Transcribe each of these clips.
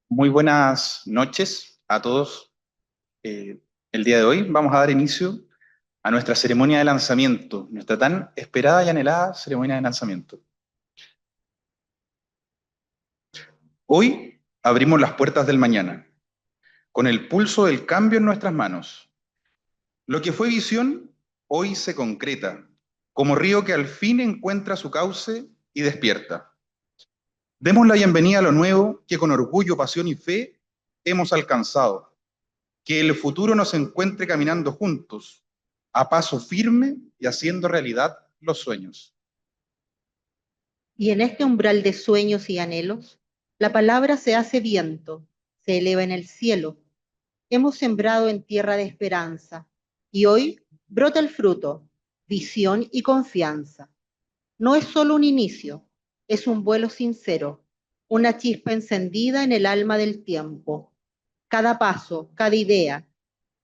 Muy buenas noches a todos. Eh, el día de hoy vamos a dar inicio a nuestra ceremonia de lanzamiento, nuestra tan esperada y anhelada ceremonia de lanzamiento. Hoy abrimos las puertas del mañana, con el pulso del cambio en nuestras manos. Lo que fue visión, hoy se concreta, como río que al fin encuentra su cauce y despierta. Demos la bienvenida a lo nuevo que con orgullo, pasión y fe hemos alcanzado. Que el futuro nos encuentre caminando juntos, a paso firme y haciendo realidad los sueños. Y en este umbral de sueños y anhelos, la palabra se hace viento, se eleva en el cielo. Hemos sembrado en tierra de esperanza y hoy brota el fruto, visión y confianza. No es solo un inicio, es un vuelo sincero, una chispa encendida en el alma del tiempo. Cada paso, cada idea,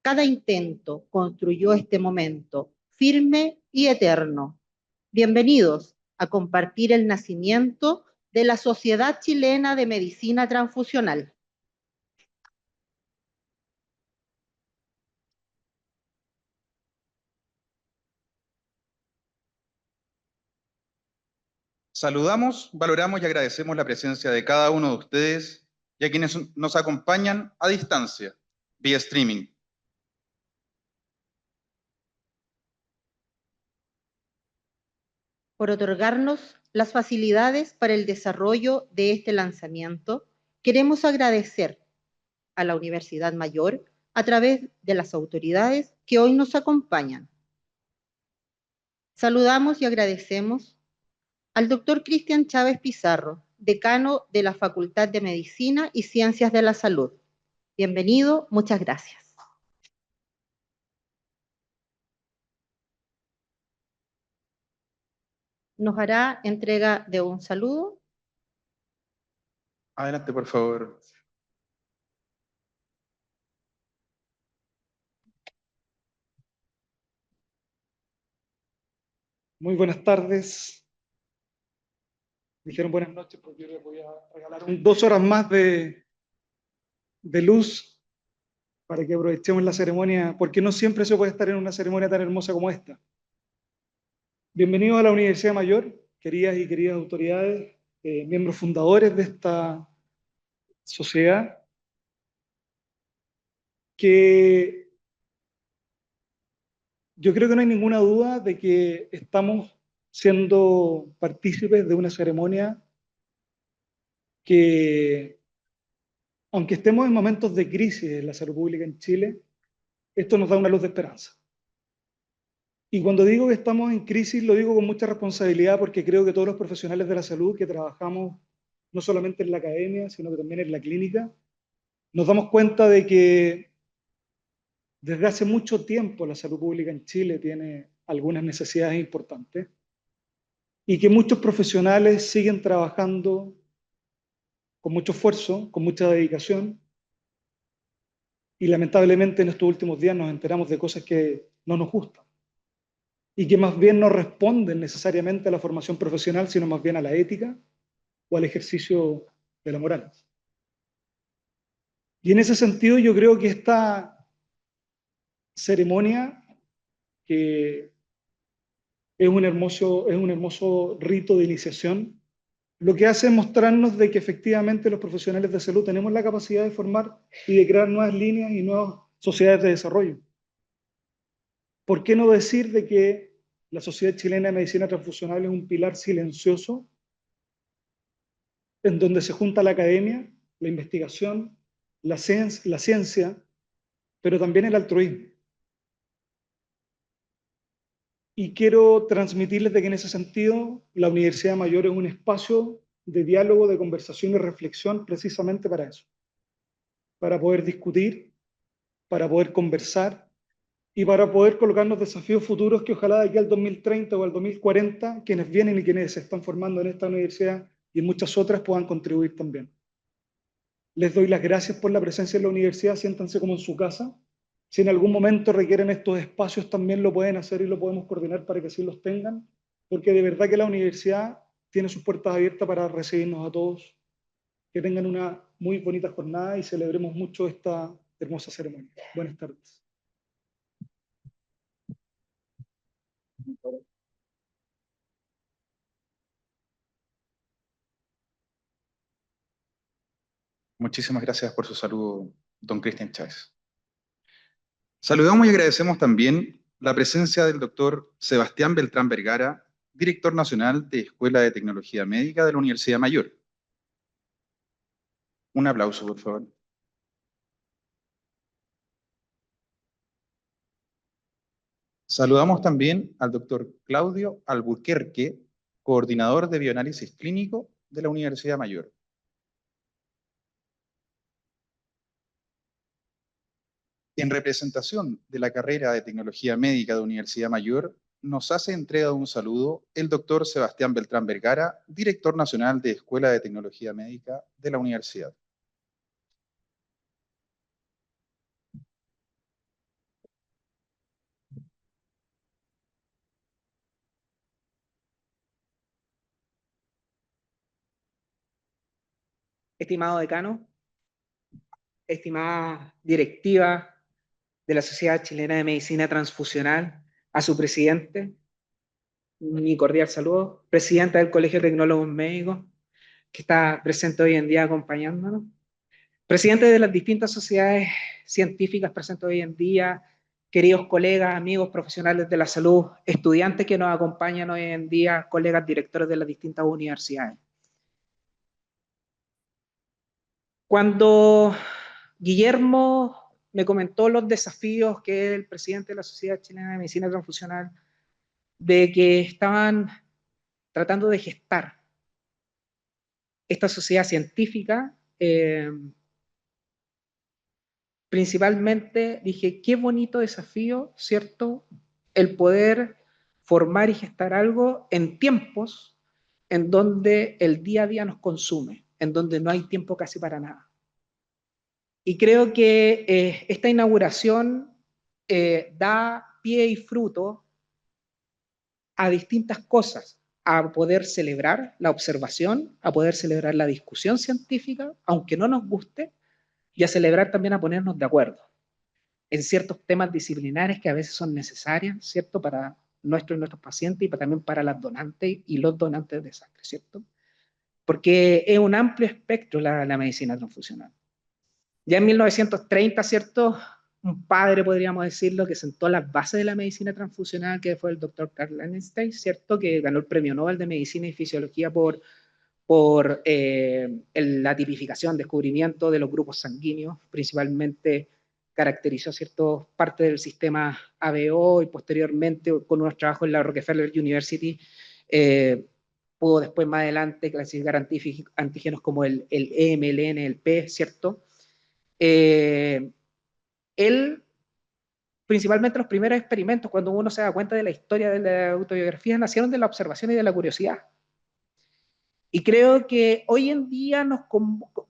cada intento construyó este momento, firme y eterno. Bienvenidos a compartir el nacimiento de la Sociedad Chilena de Medicina Transfusional. Saludamos, valoramos y agradecemos la presencia de cada uno de ustedes y a quienes nos acompañan a distancia, vía streaming. Por otorgarnos las facilidades para el desarrollo de este lanzamiento, queremos agradecer a la Universidad Mayor a través de las autoridades que hoy nos acompañan. Saludamos y agradecemos al doctor Cristian Chávez Pizarro, decano de la Facultad de Medicina y Ciencias de la Salud. Bienvenido, muchas gracias. Nos hará entrega de un saludo. Adelante, por favor. Muy buenas tardes. Dijeron buenas noches porque yo les voy a regalar 2 horas más de luz para que aprovechemos la ceremonia, porque no siempre se puede estar en una ceremonia tan hermosa como esta. Bienvenidos a la Universidad Mayor, queridas y queridas autoridades, miembros fundadores de esta sociedad, que yo creo que no hay ninguna duda de que estamos siendo partícipes de una ceremonia que, aunque estemos en momentos de crisis en la salud pública en Chile, esto nos da una luz de esperanza. Y cuando digo que estamos en crisis, lo digo con mucha responsabilidad porque creo que todos los profesionales de la salud que trabajamos no solamente en la academia, sino que también en la clínica, nos damos cuenta de que desde hace mucho tiempo la salud pública en Chile tiene algunas necesidades importantes y que muchos profesionales siguen trabajando con mucho esfuerzo, con mucha dedicación, y lamentablemente en estos últimos días nos enteramos de cosas que no nos gustan y que más bien no responden necesariamente a la formación profesional, sino más bien a la ética o al ejercicio de la moral. Y en ese sentido yo creo que esta ceremonia, que es un hermoso rito de iniciación, lo que hace es mostrarnos de que efectivamente los profesionales de salud tenemos la capacidad de formar y de crear nuevas líneas y nuevas sociedades de desarrollo. ¿Por qué no decir de que la Sociedad Chilena de Medicina Transfusional es un pilar silencioso en donde se junta la academia, la investigación, la ciencia, pero también el altruismo? Y quiero transmitirles de que en ese sentido la Universidad Mayor es un espacio de diálogo, de conversación y reflexión precisamente para eso, para poder discutir, para poder conversar y para poder colocarnos desafíos futuros que ojalá de aquí al 2030 o al 2040 quienes vienen y quienes se están formando en esta universidad y en muchas otras puedan contribuir también. Les doy las gracias por la presencia en la universidad, siéntanse como en su casa. Si en algún momento requieren estos espacios, también lo pueden hacer y lo podemos coordinar para que así los tengan, porque de verdad que la universidad tiene sus puertas abiertas para recibirnos a todos Que tengan una muy bonita jornada y celebremos mucho esta hermosa ceremonia. Buenas tardes. Muchísimas gracias por su saludo, don Cristian Chávez. Saludamos y agradecemos también la presencia del doctor Sebastián Beltrán Vergara, director nacional de Escuela de Tecnología Médica de la Universidad Mayor. Un aplauso, por favor. Saludamos también al doctor Claudio Alburquerque, coordinador de bioanálisis clínico de la Universidad Mayor. En representación de la carrera de Tecnología Médica de la Universidad Mayor, nos hace entrega de un saludo el doctor Sebastián Beltrán Vergara, director nacional de Escuela de Tecnología Médica de la Universidad. Estimado decano, estimada directiva de la Sociedad Chilena de Medicina Transfusional, a su presidente, mi cordial saludo, presidenta del Colegio de Tecnólogos Médicos, que está presente hoy en día acompañándonos, presidente de las distintas sociedades científicas presentes hoy en día, queridos colegas, amigos, profesionales de la salud, estudiantes que nos acompañan hoy en día, colegas directores de las distintas universidades. Cuando Guillermo me comentó los desafíos que es el presidente de la Sociedad Chilena de Medicina Transfusional, de que estaban tratando de gestar esta sociedad científica, principalmente dije, qué bonito desafío, ¿cierto? El poder formar y gestar algo en tiempos en donde el día a día nos consume, en donde no hay tiempo casi para nada. Y creo que esta inauguración da pie y fruto a distintas cosas, a poder celebrar la observación, a poder celebrar la discusión científica, aunque no nos guste, y a celebrar también a ponernos de acuerdo en ciertos temas disciplinares que a veces son necesarios, ¿cierto?, para nuestros y nuestros pacientes y también para las donantes y los donantes de sangre, ¿cierto? Porque es un amplio espectro la medicina transfusional. Ya en 1930, ¿cierto?, un padre, podríamos decirlo, que sentó las bases de la medicina transfusional, que fue el doctor Karl Langenstein, ¿cierto?, que ganó el Premio Nobel de Medicina y Fisiología por la tipificación, descubrimiento de los grupos sanguíneos, principalmente caracterizó ciertas partes del sistema ABO y posteriormente con unos trabajos en la Rockefeller University pudo después más adelante clasificar antígenos como el EM, el N, el P, ¿cierto? Él, principalmente los primeros experimentos, cuando uno se da cuenta de la historia de la autobiografía, nacieron de la observación y de la curiosidad. Y creo que hoy en día nos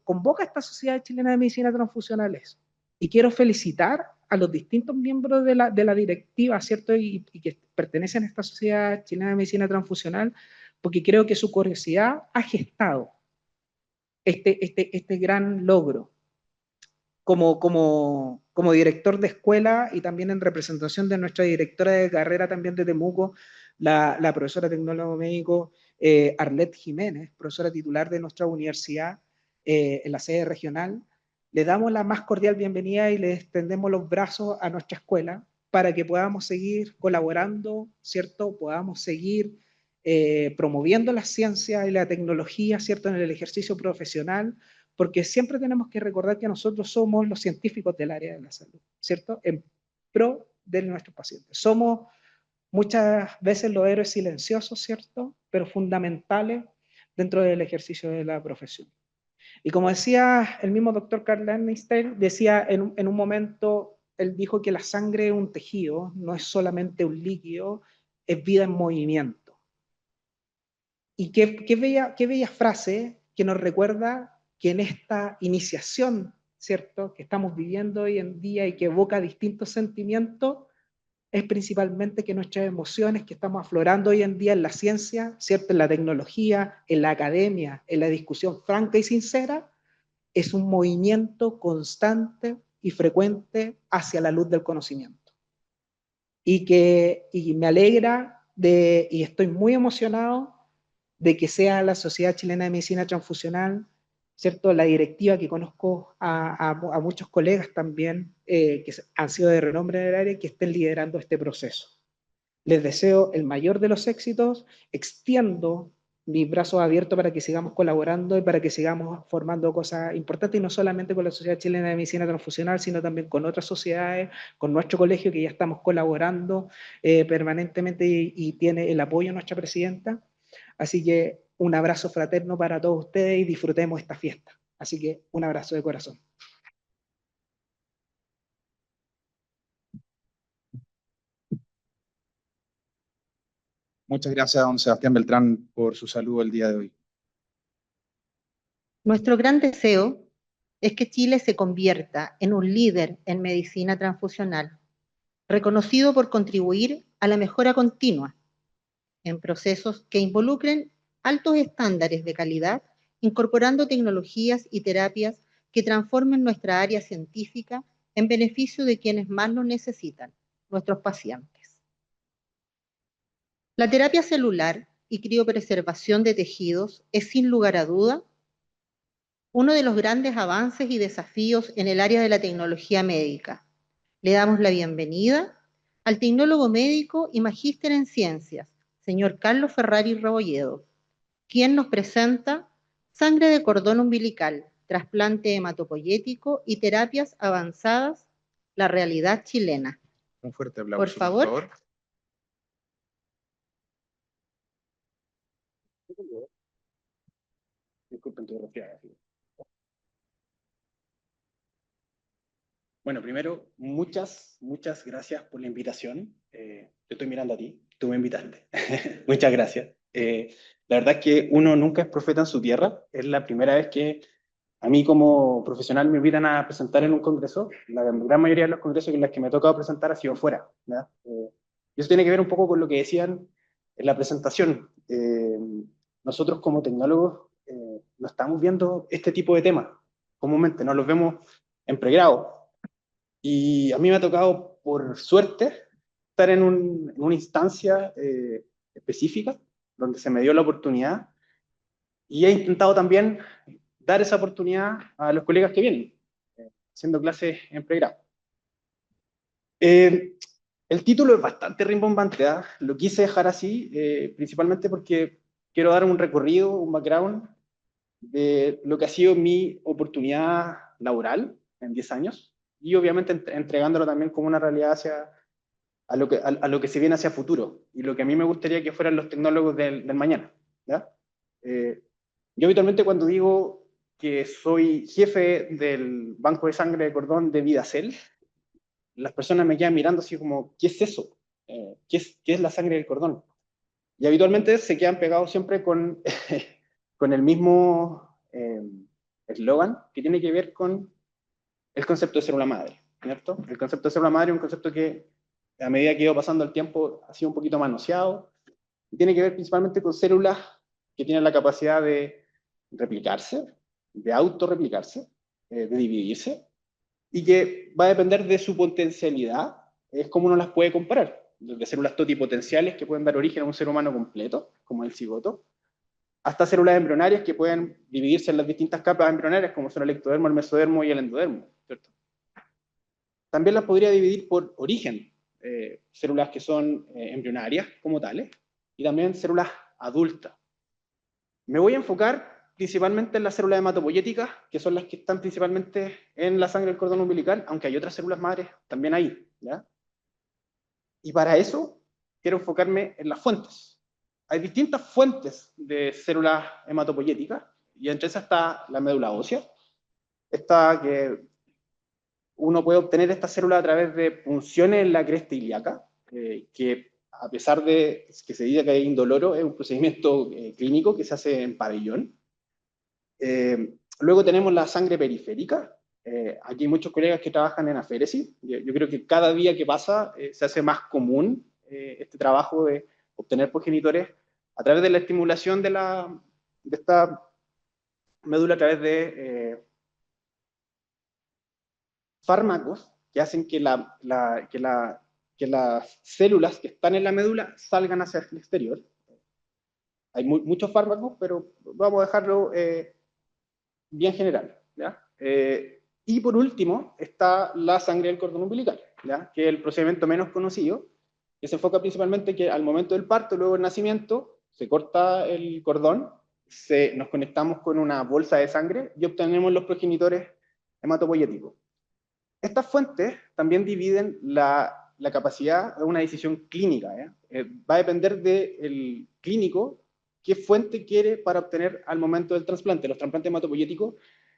convoca esta Sociedad Chilena de Medicina Transfusionales. Y quiero felicitar a los distintos miembros de la directiva, ¿cierto? Y que pertenecen a esta Sociedad Chilena de Medicina Transfusional, porque creo que su curiosidad ha gestado este gran logro. Como director de escuela y también en representación de nuestra directora de carrera también de Temuco, la profesora tecnólogo médico Arlette Jiménez, profesora titular de nuestra universidad en la sede regional, le damos la más cordial bienvenida y le extendemos los brazos a nuestra escuela para que podamos seguir colaborando, ¿cierto? Podamos seguir promoviendo la ciencia y la tecnología, ¿cierto?, en el ejercicio profesional, porque siempre tenemos que recordar que nosotros somos los científicos del área de la salud, ¿cierto?, en pro de nuestros pacientes. Somos muchas veces los héroes silenciosos, ¿cierto?, pero fundamentales dentro del ejercicio de la profesión. Y como decía el mismo doctor Karl Langenstein, decía en un momento, él dijo que la sangre es un tejido, no es solamente un líquido, es vida en movimiento. Y qué bella frase que nos recuerda que en esta iniciación, ¿cierto?, que estamos viviendo hoy en día y que evoca distintos sentimientos, es principalmente que nuestras emociones que estamos aflorando hoy en día en la ciencia, ¿cierto?, en la tecnología, en la academia, en la discusión franca y sincera, es un movimiento constante y frecuente hacia la luz del conocimiento. Y me alegra y estoy muy emocionado de que sea la Sociedad Chilena de Medicina Transfusional, ¿cierto? La directiva, que conozco a muchos colegas también que han sido de renombre en el área, que estén liderando este proceso. Les deseo el mayor de los éxitos, extiendo mis brazos abiertos para que sigamos colaborando y para que sigamos formando cosas importantes, y no solamente con la Sociedad Chilena de Medicina Transfusional, sino también con otras sociedades, con nuestro colegio, que ya estamos colaborando permanentemente y tiene el apoyo de nuestra presidenta. Así que un abrazo fraterno para todos ustedes y disfrutemos esta fiesta. Así que un abrazo de corazón. Muchas gracias, don Sebastián Beltrán, por su saludo el día de hoy. Nuestro gran deseo es que Chile se convierta en un líder en medicina transfusional, reconocido por contribuir a la mejora continua en procesos que involucren altos estándares de calidad, incorporando tecnologías y terapias que transformen nuestra área científica en beneficio de quienes más lo necesitan, nuestros pacientes. La terapia celular y criopreservación de tejidos es, sin lugar a duda, uno de los grandes avances y desafíos en el área de la tecnología médica. Le damos la bienvenida al tecnólogo médico y magíster en ciencias, señor Carlos Ferrari Rebolledo, quien nos presenta sangre de cordón umbilical, trasplante hematopoyético y terapias avanzadas, la realidad chilena. Un fuerte aplauso, Por favor. por favor. Disculpen tu resfriado. Bueno, primero, muchas gracias por la invitación. Te estoy mirando a ti, tú me invitaste. Muchas gracias. La verdad es que uno nunca es profeta en su tierra. Es la primera vez que a mí como profesional me invitan a presentar en un congreso. La gran mayoría de los congresos en los que me ha tocado presentar ha sido fuera, ¿ya? Y eso tiene que ver un poco con lo que decían en la presentación. Nosotros como tecnólogos no estamos viendo este tipo de temas. Comúnmente no los vemos en pregrado. Y a mí me ha tocado, por suerte, estar en una instancia específica donde se me dio la oportunidad, y he intentado también dar esa oportunidad a los colegas que vienen, haciendo clases en pregrado. El título es bastante rimbombante, ¿eh? Lo quise dejar así, principalmente porque quiero dar un recorrido, un background de lo que ha sido mi oportunidad laboral en 10 años, y obviamente entregándolo también como una realidad a lo que se viene hacia futuro, y lo que a mí me gustaría que fueran los tecnólogos del mañana, ¿ya? Yo habitualmente, cuando digo que soy jefe del banco de sangre de cordón de VidaCell, las personas me quedan mirando así como, ¿qué es eso? ¿Qué es la sangre del cordón? Y habitualmente se quedan pegados siempre con, con el mismo eslogan, que tiene que ver con el concepto de célula madre, ¿cierto? El concepto de célula madre es un concepto que, a medida que iba pasando el tiempo, ha sido un poquito manoseado, y tiene que ver principalmente con células que tienen la capacidad de replicarse, de autorreplicarse, de dividirse, y que va a depender de su potencialidad, es como uno las puede comparar, desde células totipotenciales que pueden dar origen a un ser humano completo, como el cigoto, hasta células embrionarias que pueden dividirse en las distintas capas embrionarias, como son el ectodermo, el mesodermo y el endodermo, ¿cierto? También las podría dividir por origen, células que son embrionarias como tales, y también células adultas. Me voy a enfocar principalmente en las células hematopoyéticas, que son las que están principalmente en la sangre del cordón umbilical, aunque hay otras células madres también ahí, ¿ya? Y para eso quiero enfocarme en las fuentes. Hay distintas fuentes de células hematopoyéticas, y entre esas está la médula ósea. Esta que uno puede obtener esta célula a través de punciones en la cresta ilíaca, que a pesar de que se diga que es indoloro, es un procedimiento clínico que se hace en pabellón. Luego tenemos la sangre periférica. Aquí hay muchos colegas que trabajan en aféresis. Yo creo que cada día que pasa se hace más común este trabajo de obtener progenitores a través de la estimulación de esta médula a través de fármacos que hacen que las células que están en la médula salgan hacia el exterior. Hay muchos fármacos, pero vamos a dejarlo bien general, ¿ya? Y por último está la sangre del cordón umbilical, ¿ya? Que es el procedimiento menos conocido, que se enfoca principalmente que al momento del parto, luego del nacimiento, se corta el cordón, nos conectamos con una bolsa de sangre y obtenemos los progenitores hematopoyéticos. Estas fuentes también dividen la capacidad de una decisión clínica, ¿ya? Va a depender del clínico qué fuente quiere para obtener al momento del trasplante. Los trasplantes hematopoyéticos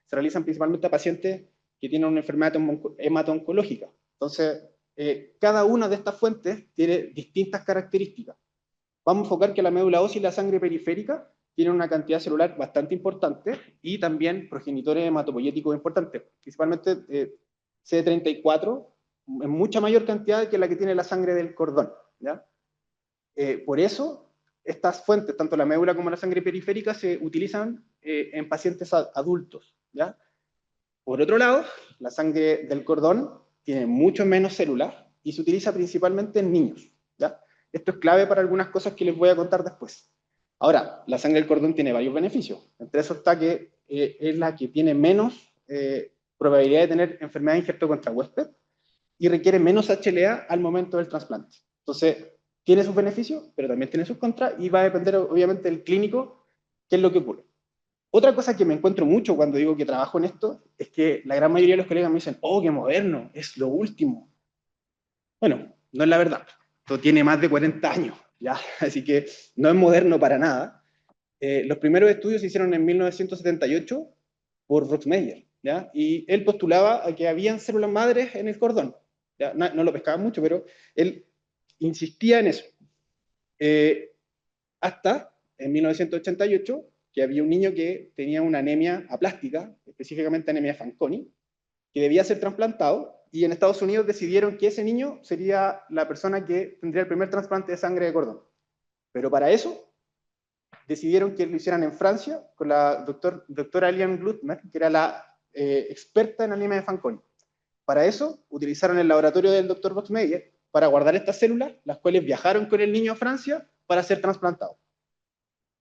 se realizan principalmente a pacientes que tienen una enfermedad hemato-oncológica. Entonces, cada una de estas fuentes tiene distintas características. Vamos a enfocar que la médula ósea y la sangre periférica tienen una cantidad celular bastante importante y también progenitores hematopoyéticos importantes, principalmente CD34 en mucha mayor cantidad que la que tiene la sangre del cordón, ¿ya? Por eso, estas fuentes, tanto la médula como la sangre periférica, se utilizan en pacientes adultos, ¿ya? Por otro lado, la sangre del cordón tiene mucho menos células y se utiliza principalmente en niños, ¿ya? Esto es clave para algunas cosas que les voy a contar después. Ahora, la sangre del cordón tiene varios beneficios. Entre esos está que es la que tiene menos probabilidad de tener enfermedad de injerto contra huésped y requiere menos HLA al momento del trasplante. Entonces, tiene sus beneficios, pero también tiene sus contras y va a depender obviamente del clínico qué es lo que ocurre. Otra cosa que me encuentro mucho cuando digo que trabajo en esto es que la gran mayoría de los colegas me dicen, oh, qué moderno, es lo último. Bueno, no es la verdad. Esto tiene más de 40 años, ¿ya? Así que no es moderno para nada. Los primeros estudios se hicieron en 1978 por Roxmeyer, ¿ya? Y él postulaba a que habían células madres en el cordón. ¿Ya? No lo pescaba mucho, pero él insistía en eso. Hasta en 1988, que había un niño que tenía una anemia aplástica, específicamente anemia Fanconi, que debía ser trasplantado, y en Estados Unidos decidieron que ese niño sería la persona que tendría el primer trasplante de sangre de cordón. Pero para eso decidieron que lo hicieran en Francia con la doctora Eliane Glutmer, que era la experta en anemia de Fanconi. Para eso utilizaron el laboratorio del doctor Boxmeyer para guardar estas células, las cuales viajaron con el niño a Francia para ser trasplantado.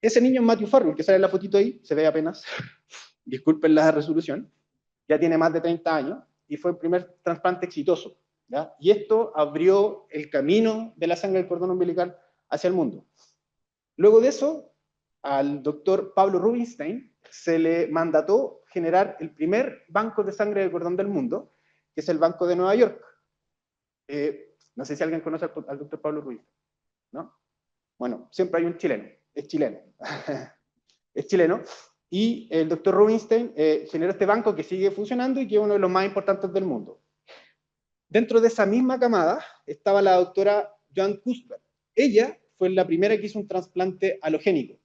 Ese niño es Matthew Farrell, que sale en la fotito ahí, se ve apenas, disculpen la resolución, ya tiene más de 30 años y fue el primer trasplante exitoso, ¿ya? Y esto abrió el camino de la sangre del cordón umbilical hacia el mundo. Luego de eso, al doctor Pablo Rubinstein se le mandató generar el primer banco de sangre del cordón del mundo, que es el Banco de Nueva York. No sé si alguien conoce al doctor Pablo Rubinstein, ¿no? Bueno, siempre hay un chileno, es chileno. Es chileno. Y el doctor Rubinstein generó este banco que sigue funcionando y que es uno de los más importantes del mundo. Dentro de esa misma camada estaba la doctora Joan Cuthbert. Ella fue la primera que hizo un trasplante halogénico.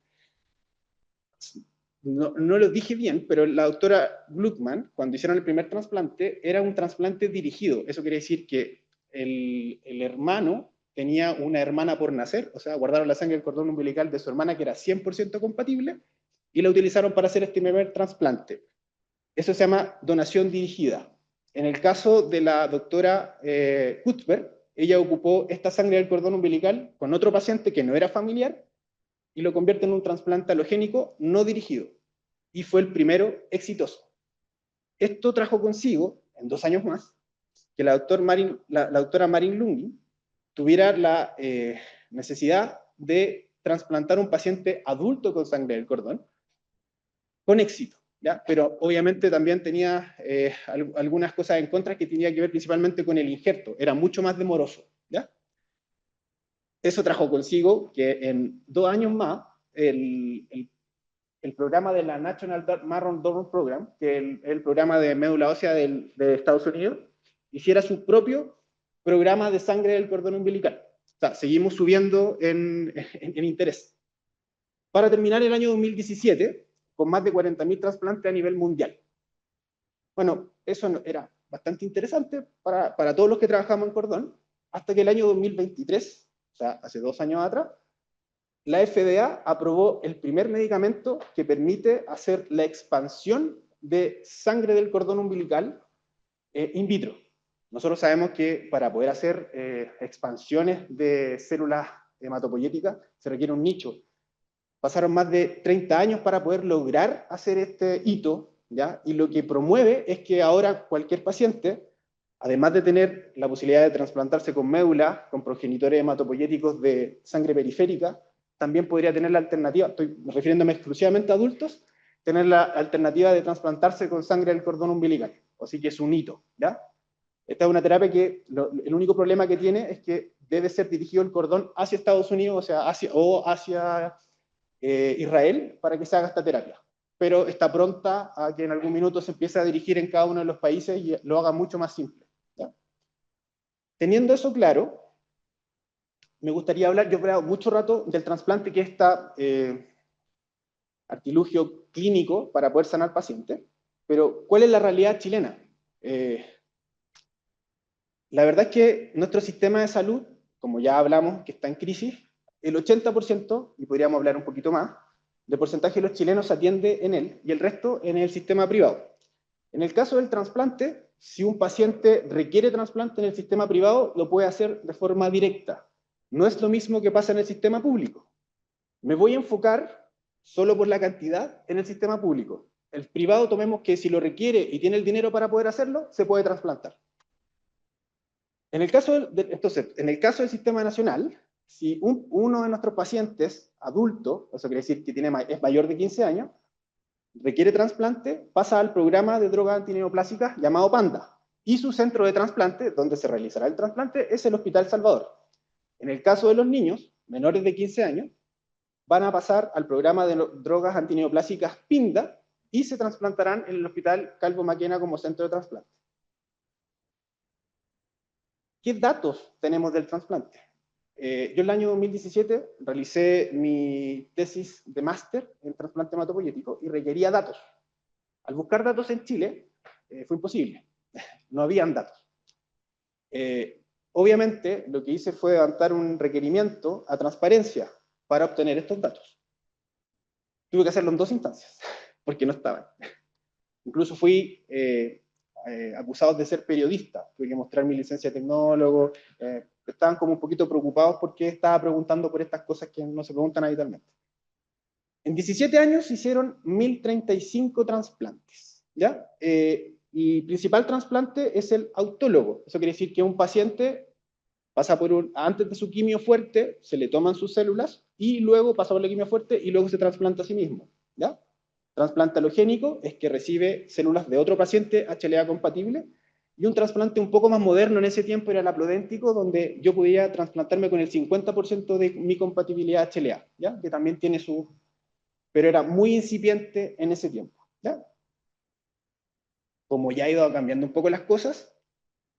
No lo dije bien, pero la doctora Glutman, cuando hicieron el primer trasplante, era un trasplante dirigido. Eso quiere decir que el hermano tenía una hermana por nacer, o sea, guardaron la sangre del cordón umbilical de su hermana, que era 100% compatible, y la utilizaron para hacer este primer trasplante. Eso se llama donación dirigida. En el caso de la doctora Cuthbert, ella ocupó esta sangre del cordón umbilical con otro paciente que no era familiar y lo convierte en un trasplante halogénico no dirigido. Y fue el primero exitoso. Esto trajo consigo, en 2 años más, que la doctora Marin Lungin tuviera la necesidad de trasplantar a un paciente adulto con sangre del cordón, con éxito, ¿ya? Pero obviamente también tenía algunas cosas en contra que tenía que ver principalmente con el injerto, era mucho más demoroso, ¿ya? Eso trajo consigo que en 2 años más, el programa de la National Marrow Donor Program, que es el programa de médula ósea de Estados Unidos, hiciera su propio programa de sangre del cordón umbilical. O sea, seguimos subiendo en interés. Para terminar el año 2017, con más de 40.000 trasplantes a nivel mundial. Bueno, eso era bastante interesante para todos los que trabajamos en cordón, hasta que el año 2023, o sea, hace 2 años atrás, la FDA aprobó el primer medicamento que permite hacer la expansión de sangre del cordón umbilical In vitro. Nosotros sabemos que para poder hacer expansiones de células hematopoyéticas se requiere un nicho. Pasaron más de 30 años para poder lograr hacer este hito, ¿ya? Y lo que promueve es que ahora cualquier paciente, además de tener la posibilidad de trasplantarse con médula, con progenitores hematopoyéticos de sangre periférica, también podría tener la alternativa, estoy refiriéndome exclusivamente a adultos, tener la alternativa de trasplantarse con sangre del cordón umbilical. Así que es un hito, ¿ya? Esta es una terapia que el único problema que tiene es que debe ser dirigido el cordón hacia Estados Unidos, o sea, hacia Israel, para que se haga esta terapia. Pero está pronta a que en algún minuto se empiece a dirigir en cada uno de los países y lo haga mucho más simple, ¿ya? Teniendo eso claro, me gustaría hablar, yo he hablado mucho rato del trasplante, que es este artilugio clínico para poder sanar pacientes, pero ¿cuál es la realidad chilena? La verdad es que nuestro sistema de salud, como ya hablamos, que está en crisis, el 80%, y podríamos hablar un poquito más, del porcentaje de los chilenos se atiende en él, y el resto en el sistema privado. En el caso del trasplante, si un paciente requiere trasplante en el sistema privado, lo puede hacer de forma directa. No es lo mismo que pasa en el sistema público. Me voy a enfocar solo por la cantidad en el sistema público. El privado, tomemos que si lo requiere y tiene el dinero para poder hacerlo, se puede trasplantar. En el caso del sistema nacional, si uno de nuestros pacientes adulto, eso quiere decir que es mayor de 15 años, requiere trasplante, pasa al programa de drogas antineoplásicas llamado PANDA, y su centro de trasplante, donde se realizará el trasplante, es el Hospital Salvador. En el caso de los niños menores de 15 años, van a pasar al programa de drogas antineoplásicas PINDA y se trasplantarán en el Hospital Calvo Maquena como centro de trasplante. ¿Qué datos tenemos del trasplante? Yo en el año 2017 realicé mi tesis de máster en trasplante hematopoyético y requería datos. Al buscar datos en Chile, fue imposible. No habían datos. Obviamente, lo que hice fue levantar un requerimiento a Transparencia para obtener estos datos. Tuve que hacerlo en 2 instancias, porque no estaban. Incluso fui acusado de ser periodista. Tuve que mostrar mi licencia de tecnólogo. Estaban como un poquito preocupados porque estaba preguntando por estas cosas que no se preguntan habitualmente. En 17 años se hicieron 1035 trasplantes, ¿ya? Y el principal trasplante es el autólogo. Eso quiere decir que un paciente pasa antes de su quimio fuerte, se le toman sus células y luego pasa por la quimio fuerte y luego se trasplanta a sí mismo, ¿ya? Trasplante alogénico es que recibe células de otro paciente HLA compatible, y un trasplante un poco más moderno en ese tiempo era el haplodéntico, donde yo podía trasplantarme con el 50% de mi compatibilidad HLA, ¿ya? Que también tiene pero era muy incipiente en ese tiempo, ¿ya? Como ya ha ido cambiando un poco las cosas,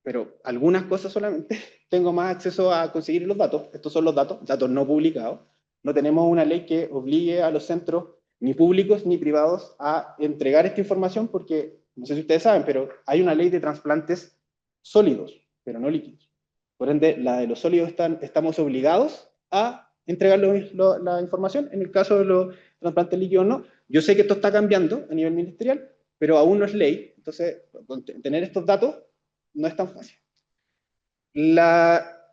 pero algunas cosas solamente, tengo más acceso a conseguir los datos. Estos son los datos no publicados. No tenemos una ley que obligue a los centros, ni públicos ni privados, a entregar esta información, porque, no sé si ustedes saben, pero hay una ley de trasplantes sólidos, pero no líquidos. Por ende, la de los sólidos estamos obligados a entregar la información. En el caso de los trasplantes líquidos no. Yo sé que esto está cambiando a nivel ministerial, pero aún no es ley. Entonces, tener estos datos no es tan fácil.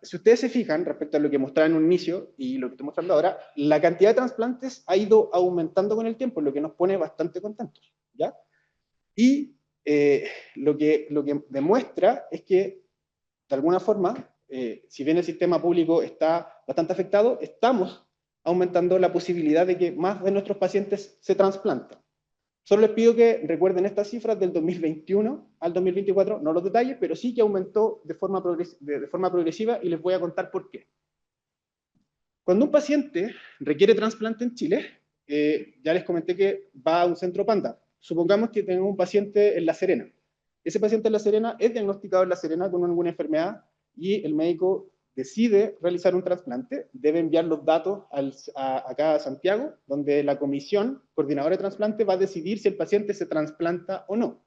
Si ustedes se fijan, respecto a lo que mostraba en un inicio y lo que estoy mostrando ahora, la cantidad de trasplantes ha ido aumentando con el tiempo, lo que nos pone bastante contentos, ¿ya? Y lo que demuestra es que, de alguna forma, si bien el sistema público está bastante afectado, estamos aumentando la posibilidad de que más de nuestros pacientes se trasplanten. Solo les pido que recuerden estas cifras del 2021 al 2024, no los detalles, pero sí que aumentó de forma progresiva, y les voy a contar por qué. Cuando un paciente requiere trasplante en Chile, ya les comenté que va a un centro PANDA. Supongamos que tenemos un paciente en La Serena. Ese paciente en La Serena es diagnosticado en La Serena con alguna enfermedad y el médico decide realizar un trasplante, debe enviar los datos acá a Santiago, donde la comisión coordinadora de trasplante va a decidir si el paciente se trasplanta o no.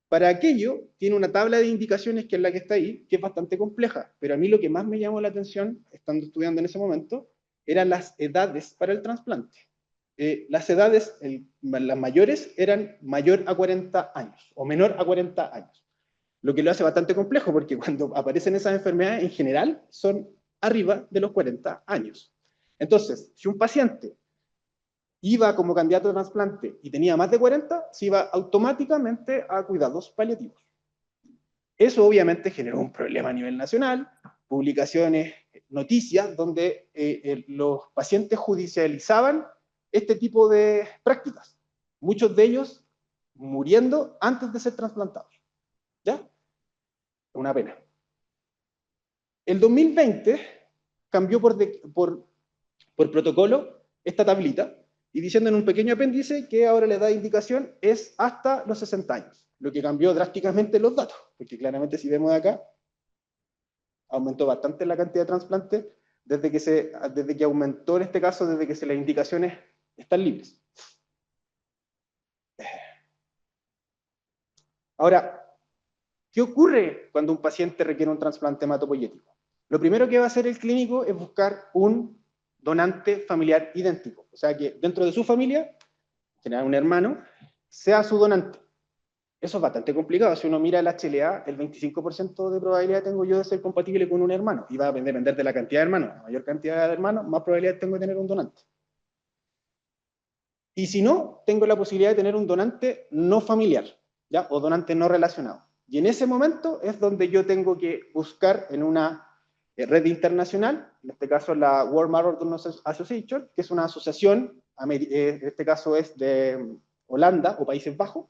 Para aquello, tiene una tabla de indicaciones, que es la que está ahí, que es bastante compleja, pero a mí lo que más me llamó la atención, estando estudiando en ese momento, eran las edades para el trasplante. Las edades, las mayores, eran mayor a 40 años, o menor a 40 años. lo que lo hace bastante complejo, porque cuando aparecen esas enfermedades, en general, son arriba de los 40 años. Entonces, si un paciente iba como candidato a trasplante y tenía más de 40, se iba automáticamente a cuidados paliativos. Eso obviamente generó un problema a nivel nacional, publicaciones, noticias, donde los pacientes judicializaban este tipo de prácticas. Muchos de ellos muriendo antes de ser trasplantados. ¿Ya? Una pena. El 2020 cambió por protocolo esta tablita, y diciendo en un pequeño apéndice que ahora la edad de indicación es hasta los 60 años, lo que cambió drásticamente los datos, porque claramente si vemos acá, aumentó bastante la cantidad de trasplantes desde que aumentó en este caso, desde que las indicaciones están libres. Ahora, ¿qué ocurre cuando un paciente requiere un trasplante hematopoyético? Lo primero que va a hacer el clínico es buscar un donante familiar idéntico, o sea que dentro de su familia, generar un hermano, sea su donante. Eso es bastante complicado. Si uno mira el HLA, el 25% de probabilidad tengo yo de ser compatible con un hermano, y va a depender de la cantidad de hermanos. A mayor cantidad de hermanos, más probabilidad tengo de tener un donante. Y si no, tengo la posibilidad de tener un donante no familiar, ¿ya? O donante no relacionado. Y en ese momento es donde yo tengo que buscar en una red internacional, en este caso la World Marrow Donors Association, que es una asociación, en este caso es de Holanda o Países Bajos.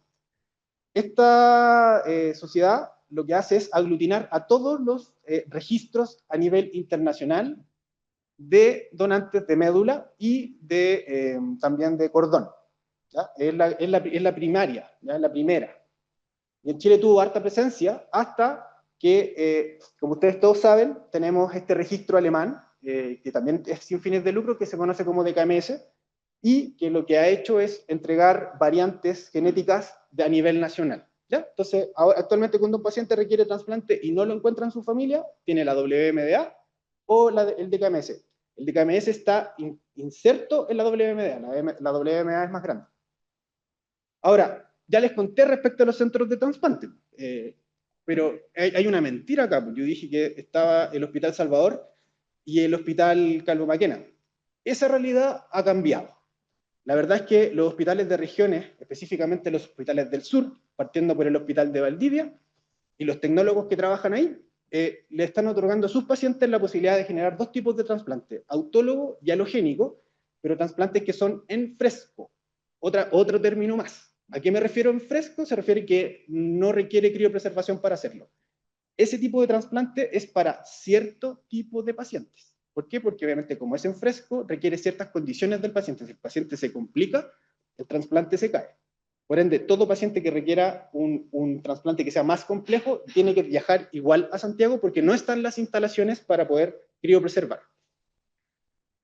Esta sociedad lo que hace es aglutinar a todos los registros a nivel internacional de donantes de médula y también de cordón. ¿Ya? Es la primaria, ¿ya? La primera. Y en Chile tuvo harta presencia hasta que, como ustedes todos saben, tenemos este registro alemán, que también es sin fines de lucro, que se conoce como DKMS, y que lo que ha hecho es entregar variantes genéticas a nivel nacional. ¿Ya? Entonces, actualmente cuando un paciente requiere trasplante y no lo encuentra en su familia, tiene la WMDA o el DKMS. El DKMS está inserto en la WMDA, la WMDA es más grande. Ahora, ya les conté respecto a los centros de trasplante, pero hay una mentira acá. Yo dije que estaba el Hospital Salvador y el Hospital Calvo Maquena. Esa realidad ha cambiado. La verdad es que los hospitales de regiones, específicamente los hospitales del sur, partiendo por el Hospital de Valdivia, y los tecnólogos que trabajan ahí, le están otorgando a sus pacientes la posibilidad de generar dos tipos de trasplante, autólogo y halogénico, pero trasplantes que son en fresco. Otro término más. ¿A qué me refiero en fresco? Se refiere que no requiere criopreservación para hacerlo. Ese tipo de trasplante es para cierto tipo de pacientes. ¿Por qué? Porque obviamente como es en fresco, requiere ciertas condiciones del paciente. Si el paciente se complica, el trasplante se cae. Por ende, todo paciente que requiera un trasplante que sea más complejo, tiene que viajar igual a Santiago porque no están las instalaciones para poder criopreservar.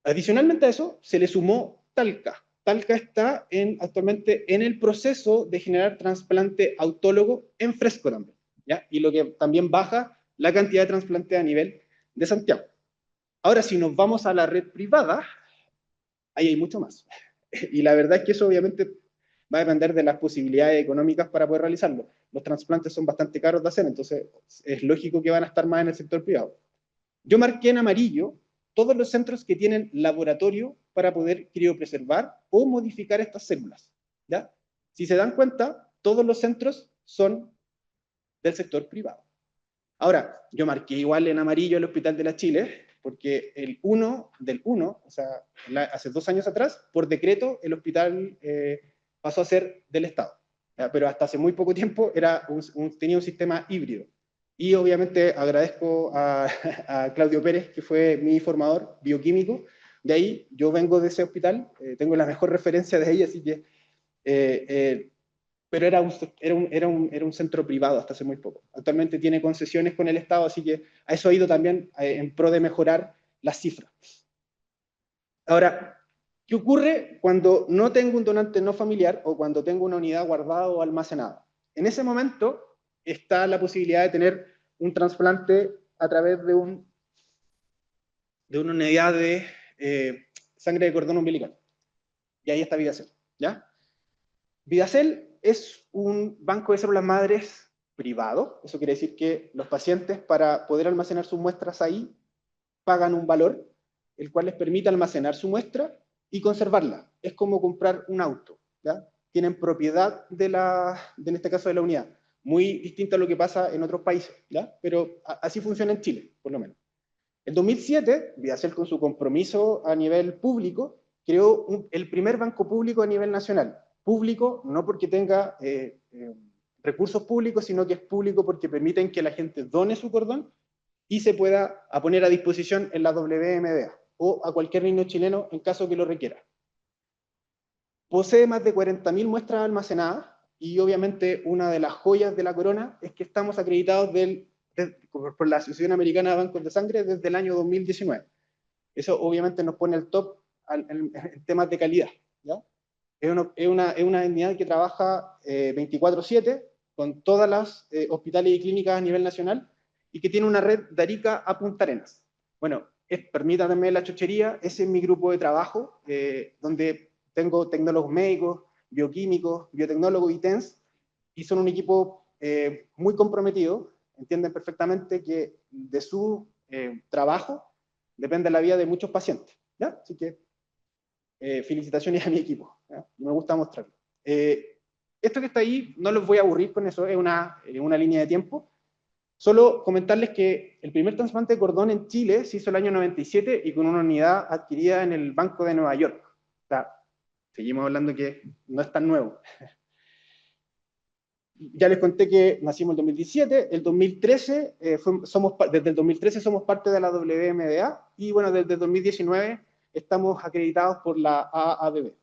Adicionalmente a eso, se le sumó Talca. Talca está actualmente en el proceso de generar trasplante autólogo en fresco también, ¿ya? Y lo que también baja la cantidad de trasplante a nivel de Santiago. Ahora, si nos vamos a la red privada, ahí hay mucho más. Y la verdad es que eso obviamente va a depender de las posibilidades económicas para poder realizarlo. Los trasplantes son bastante caros de hacer, entonces es lógico que van a estar más en el sector privado. Yo marqué en amarillo todos los centros que tienen laboratorio para poder criopreservar o modificar estas células, ¿ya? Si se dan cuenta, todos los centros son del sector privado. Ahora, yo marqué igual en amarillo el Hospital de la Chile, porque o sea, hace 2 años atrás, por decreto, el hospital pasó a ser del Estado. ¿Ya? Pero hasta hace muy poco tiempo tenía un sistema híbrido. Y obviamente agradezco a Claudio Pérez, que fue mi formador bioquímico. De ahí, yo vengo de ese hospital, tengo la mejor referencia de ahí, así que... pero era un centro privado hasta hace muy poco. Actualmente tiene concesiones con el Estado, así que a eso ha ido también en pro de mejorar las cifras. Ahora, ¿qué ocurre cuando no tengo un donante no familiar o cuando tengo una unidad guardada o almacenada? En ese momento está la posibilidad de tener un trasplante a través de una unidad de sangre de cordón umbilical. Y ahí está VidaCell, ¿ya? VidaCell es un banco de células madres privado. Eso quiere decir que los pacientes, para poder almacenar sus muestras ahí, pagan un valor, el cual les permite almacenar su muestra y conservarla. Es como comprar un auto, ¿ya? Tienen propiedad en este caso de la unidad, muy distinto a lo que pasa en otros países, ¿ya? Pero así funciona en Chile, por lo menos. En 2007, Viacel, con su compromiso a nivel público, creó el primer banco público a nivel nacional. Público no porque tenga recursos públicos, sino que es público porque permiten que la gente done su cordón y se pueda poner a disposición en la WMDA o a cualquier niño chileno en caso que lo requiera. Posee más de 40.000 muestras almacenadas y obviamente una de las joyas de la corona es que estamos acreditados por la Asociación Americana de Bancos de Sangre desde el año 2019. Eso obviamente nos pone al top en temas de calidad, ¿ya? Es una entidad que trabaja 24/7 con todas las hospitales y clínicas a nivel nacional y que tiene una red de Arica a Punta Arenas. Bueno, permítanme la chochería, ese es mi grupo de trabajo, donde tengo tecnólogos médicos, bioquímicos, biotecnólogos y TENS, y son un equipo muy comprometido, entienden perfectamente que de su trabajo depende la vida de muchos pacientes, ¿ya? Así que felicitaciones a mi equipo, ¿ya? Me gusta mostrarlo. Esto que está ahí, no los voy a aburrir con eso, es una línea de tiempo. Solo comentarles que el primer trasplante de cordón en Chile se hizo el año 97 y con una unidad adquirida en el Banco de Nueva York. O sea, seguimos hablando que no es tan nuevo. Ya les conté que nacimos en el 2017, el 2013, desde el 2013 somos parte de la WMDA y bueno, desde el 2019 estamos acreditados por la AABB.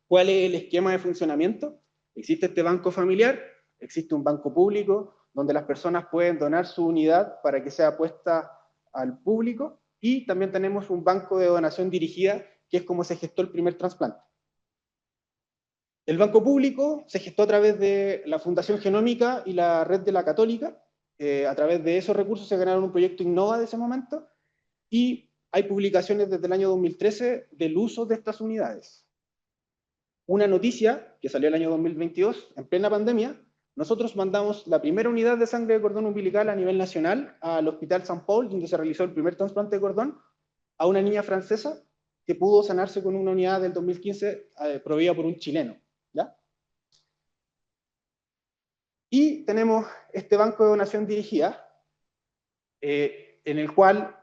¿Cuál es el esquema de funcionamiento? Existe este banco familiar, existe un banco público donde las personas pueden donar su unidad para que sea puesta al público y también tenemos un banco de donación dirigida que es como se gestó el primer trasplante. El banco público se gestó a través de la Fundación Genómica y la Red de la Católica. A través de esos recursos se ganaron un proyecto Innova de ese momento y hay publicaciones desde el año 2013 del uso de estas unidades. Una noticia que salió el año 2022, en plena pandemia, nosotros mandamos la primera unidad de sangre de cordón umbilical a nivel nacional al Hospital San Paul, donde se realizó el primer trasplante de cordón, a una niña francesa que pudo sanarse con una unidad del 2015 proveída por un chileno, ¿ya? Y tenemos este banco de donación dirigida, en el cual,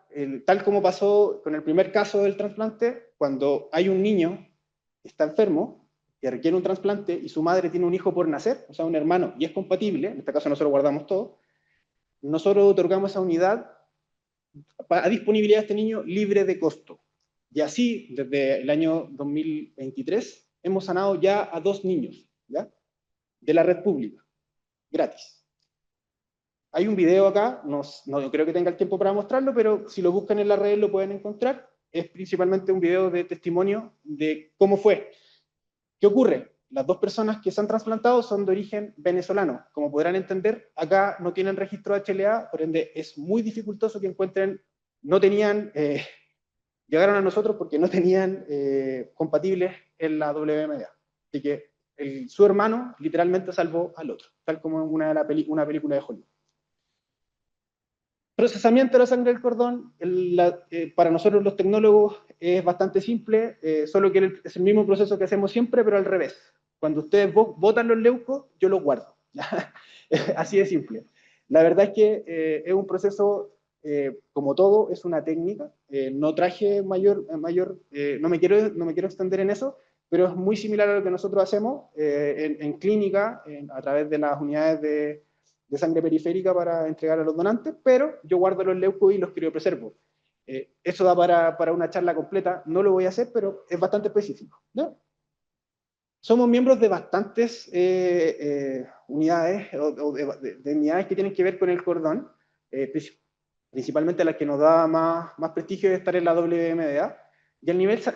tal como pasó con el primer caso del trasplante, cuando hay un niño que está enfermo, que requiere un trasplante y su madre tiene un hijo por nacer, o sea, un hermano, y es compatible, en este caso nosotros guardamos todo, nosotros otorgamos esa unidad a disponibilidad de este niño libre de costo. Y así, desde el año 2023, hemos sanado ya a 2 niños, ¿ya? De la red pública, gratis. Hay un video acá, no creo que tenga el tiempo para mostrarlo, pero si lo buscan en la red lo pueden encontrar. Es principalmente un video de testimonio de cómo fue. ¿Qué ocurre? Las 2 personas que se han trasplantado son de origen venezolano. Como podrán entender, acá no tienen registro HLA, por ende es muy dificultoso que encuentren, llegaron a nosotros porque no tenían compatibles en la WMDA. Así que su hermano literalmente salvó al otro, tal como en una película de Hollywood. Procesamiento de la sangre del cordón, para nosotros los tecnólogos es bastante simple, solo que es el mismo proceso que hacemos siempre, pero al revés. Cuando ustedes botan los leucos, yo los guardo. Así de simple. La verdad es que es un proceso, como todo, es una técnica. No traje no me quiero extender en eso, pero es muy similar a lo que nosotros hacemos en clínica, a través de las unidades de sangre periférica para entregar a los donantes, pero yo guardo los leucos y los criopreservo. Eso da para una charla completa, no lo voy a hacer, pero es bastante específico, ¿no? Somos miembros de bastantes unidades, o de unidades que tienen que ver con el cordón, principalmente las que nos da más prestigio de estar en la WMDA, y a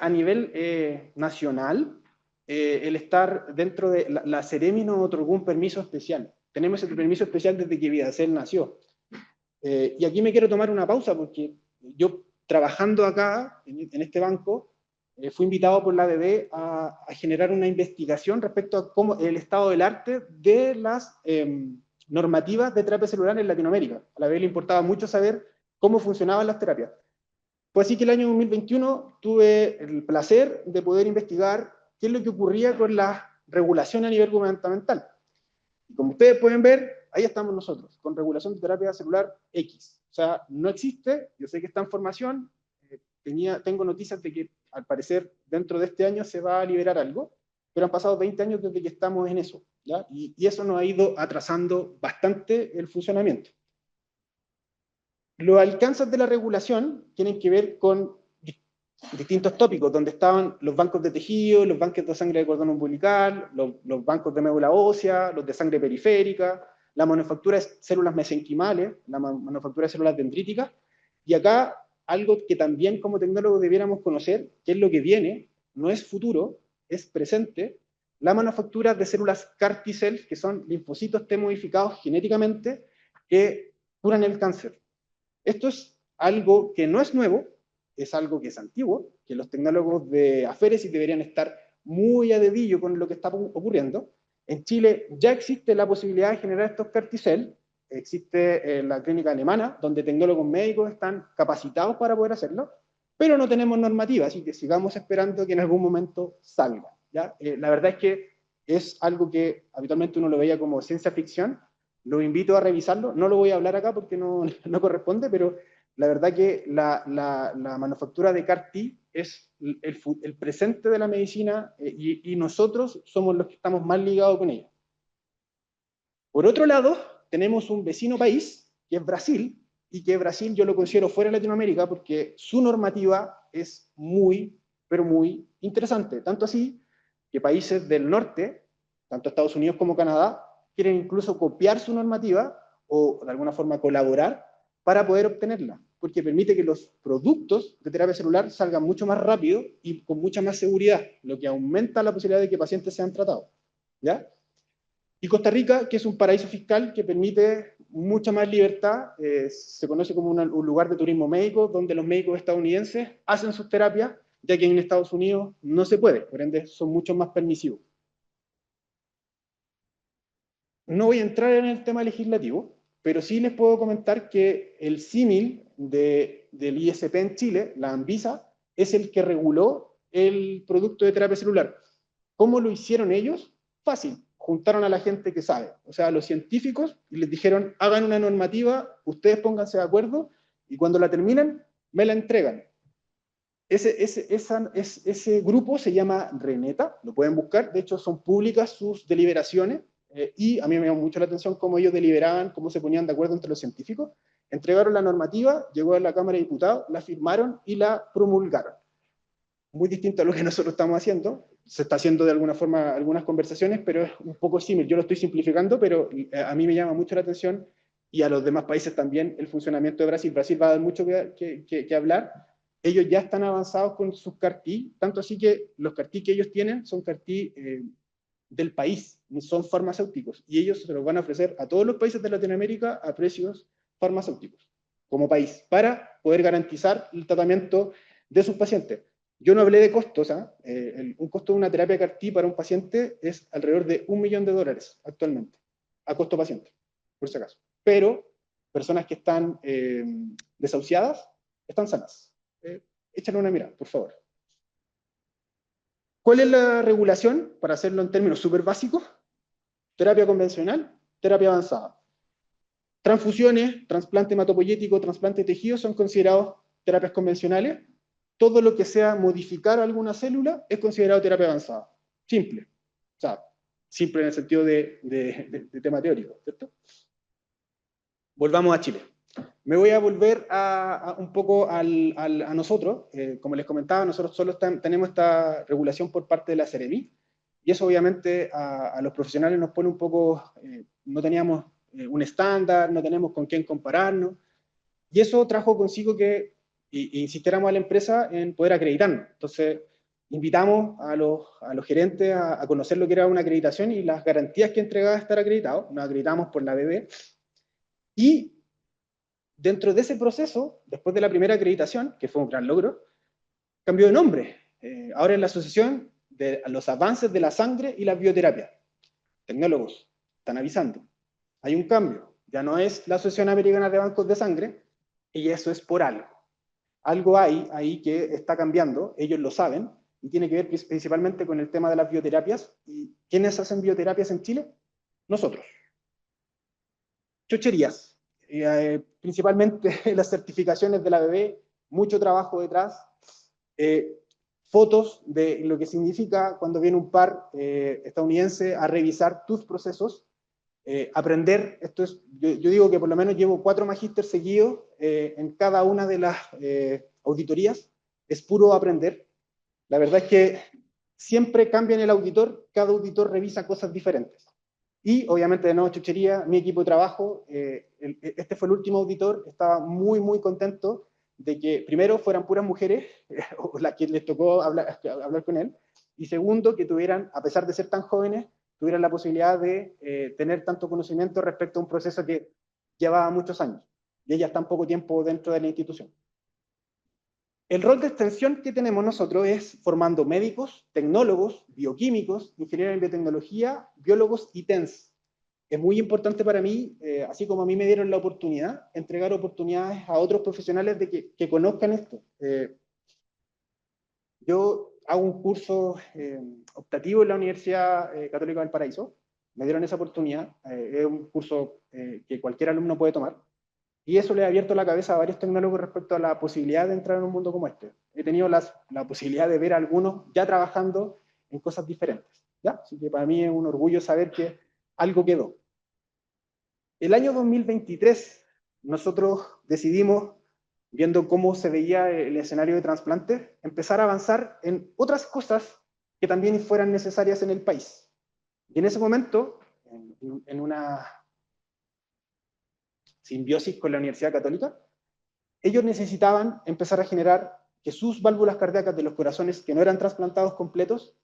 nivel nacional, el estar dentro de la Seremi nos otorgó un permiso especial. Tenemos el permiso especial desde que Viacel nació. Y aquí me quiero tomar una pausa porque yo, trabajando acá, en este banco, fui invitado por la ABB a generar una investigación respecto a cómo el estado del arte de normativas de terapia celular en Latinoamérica. A la vez le importaba mucho saber cómo funcionaban las terapias. Fue así que el año 2021 tuve el placer de poder investigar qué es lo que ocurría con la regulación a nivel gubernamental. Y como ustedes pueden ver, ahí estamos nosotros, con regulación de terapia celular X. O sea, no existe, yo sé que está en formación, tengo noticias de que al parecer dentro de este año se va a liberar algo, pero han pasado 20 años desde que estamos en eso, ¿ya? Y eso nos ha ido atrasando bastante el funcionamiento. Los alcances de la regulación tienen que ver con distintos tópicos, donde estaban los bancos de tejido, los bancos de sangre de cordón umbilical, los bancos de médula ósea, los de sangre periférica, la manufactura de células mesenquimales, la manufactura de células dendríticas, y acá algo que también como tecnólogos debiéramos conocer, que es lo que viene, no es futuro, es presente, la manufactura de células CAR T-cells, que son linfocitos T modificados genéticamente, que curan el cáncer. Esto es algo que no es nuevo, es algo que es antiguo, que los tecnólogos de aféresis deberían estar muy a dedillo con lo que está ocurriendo. En Chile ya existe la posibilidad de generar estos CAR T-cells, existe la clínica alemana, donde tecnólogos médicos están capacitados para poder hacerlo, pero no tenemos normativa, así que sigamos esperando que en algún momento salga, ¿ya? La verdad es que es algo que habitualmente uno lo veía como ciencia ficción, lo invito a revisarlo, no lo voy a hablar acá porque no corresponde, pero la verdad que la manufactura de CAR-T es el presente de la medicina y nosotros somos los que estamos más ligados con ella. Por otro lado, tenemos un vecino país, que es Brasil, y que Brasil yo lo considero fuera de Latinoamérica porque su normativa es muy, pero muy interesante. Tanto así que países del norte, tanto Estados Unidos como Canadá, quieren incluso copiar su normativa o de alguna forma colaborar para poder obtenerla, porque permite que los productos de terapia celular salgan mucho más rápido y con mucha más seguridad, lo que aumenta la posibilidad de que pacientes sean tratados, ¿ya? Y Costa Rica, que es un paraíso fiscal que permite mucha más libertad, se conoce como un lugar de turismo médico, donde los médicos estadounidenses hacen sus terapias, ya que en Estados Unidos no se puede, por ende son mucho más permisivos. No voy a entrar en el tema legislativo, pero sí les puedo comentar que el símil del ISP en Chile, la Anvisa, es el que reguló el producto de terapia celular. ¿Cómo lo hicieron ellos? Fácil. Juntaron a la gente que sabe, o sea, a los científicos, y les dijeron, hagan una normativa, ustedes pónganse de acuerdo, y cuando la terminen, me la entregan. Ese grupo se llama RENETA, lo pueden buscar, de hecho son públicas sus deliberaciones, y a mí me llamó mucho la atención cómo ellos deliberaban, cómo se ponían de acuerdo entre los científicos, entregaron la normativa, llegó a la Cámara de Diputados, la firmaron y la promulgaron. Muy distinto a lo que nosotros estamos haciendo, se está haciendo de alguna forma algunas conversaciones, pero es un poco similar, yo lo estoy simplificando, pero a mí me llama mucho la atención, y a los demás países también, el funcionamiento de Brasil. Brasil va a dar mucho que hablar. Ellos ya están avanzados con sus CAR-T, tanto así que los CAR-T que ellos tienen son CAR-T del país, no son farmacéuticos, y ellos se los van a ofrecer a todos los países de Latinoamérica a precios farmacéuticos, como país, para poder garantizar el tratamiento de sus pacientes. Yo no hablé de costos, un costo de una terapia CAR-T para un paciente es alrededor de $1 millón actualmente, a costo paciente, por si acaso. Pero personas que están desahuciadas están sanas. Échale una mirada, por favor. ¿Cuál es la regulación? Para hacerlo en términos súper básicos: terapia convencional, terapia avanzada. Transfusiones, trasplante hematopoyético, trasplante de tejido son considerados terapias convencionales. Todo lo que sea modificar alguna célula es considerado terapia avanzada. Simple. O sea, simple en el sentido de tema teórico, ¿cierto? Volvamos a Chile. Me voy a volver un poco a nosotros. Como les comentaba, nosotros solo tenemos esta regulación por parte de la Seremi, y eso obviamente a los profesionales nos pone un poco, no teníamos un estándar, no tenemos con quién compararnos, y eso trajo consigo que insistiéramos a la empresa en poder acreditarnos. Entonces, invitamos a los gerentes a conocer lo que era una acreditación y las garantías que entregaba estar acreditado. Nos acreditamos por la BB, y dentro de ese proceso, después de la primera acreditación, que fue un gran logro, cambió de nombre. Ahora es la Asociación de los Avances de la Sangre y la Bioterapia. Tecnólogos, están avisando. hay un cambio. Ya no es la Asociación Americana de Bancos de Sangre, y eso es por algo. Algo hay ahí que está cambiando, ellos lo saben, y tiene que ver principalmente con el tema de las bioterapias. ¿Y quiénes hacen bioterapias en Chile? Nosotros. Chocherías. Principalmente las certificaciones de la bebé, mucho trabajo detrás, fotos de lo que significa cuando viene un par estadounidense a revisar tus procesos, aprender. Esto es, yo digo que por lo menos llevo 4 magísteres seguidos en cada una de las auditorías, es puro aprender. La verdad es que siempre cambian el auditor, cada auditor revisa cosas diferentes. Y obviamente, de nuevo, chuchería, mi equipo de trabajo, este fue el último auditor, estaba muy, muy contento de que primero fueran puras mujeres, o las que les tocó hablar con él, y segundo, que tuvieran, a pesar de ser tan jóvenes, tuvieran la posibilidad de tener tanto conocimiento respecto a un proceso que llevaba muchos años, y ellas tan poco tiempo dentro de la institución. El rol de extensión que tenemos nosotros es formando médicos, tecnólogos, bioquímicos, ingenieros en biotecnología, biólogos y TENS. Es muy importante para mí, así como a mí me dieron la oportunidad, entregar oportunidades a otros profesionales de que conozcan esto. Yo hago un curso optativo en la Universidad Católica del Paraíso, me dieron esa oportunidad, es un curso que cualquier alumno puede tomar, y eso le ha abierto la cabeza a varios tecnólogos respecto a la posibilidad de entrar en un mundo como este. He tenido la posibilidad de ver a algunos ya trabajando en cosas diferentes, ¿ya? Así que para mí es un orgullo saber que algo quedó. El año 2023, nosotros decidimos, viendo cómo se veía el escenario de trasplantes, empezar a avanzar en otras cosas que también fueran necesarias en el país. Y en ese momento, en una simbiosis con la Universidad Católica, ellos necesitaban empezar a generar que sus válvulas cardíacas de los corazones que no eran trasplantados completos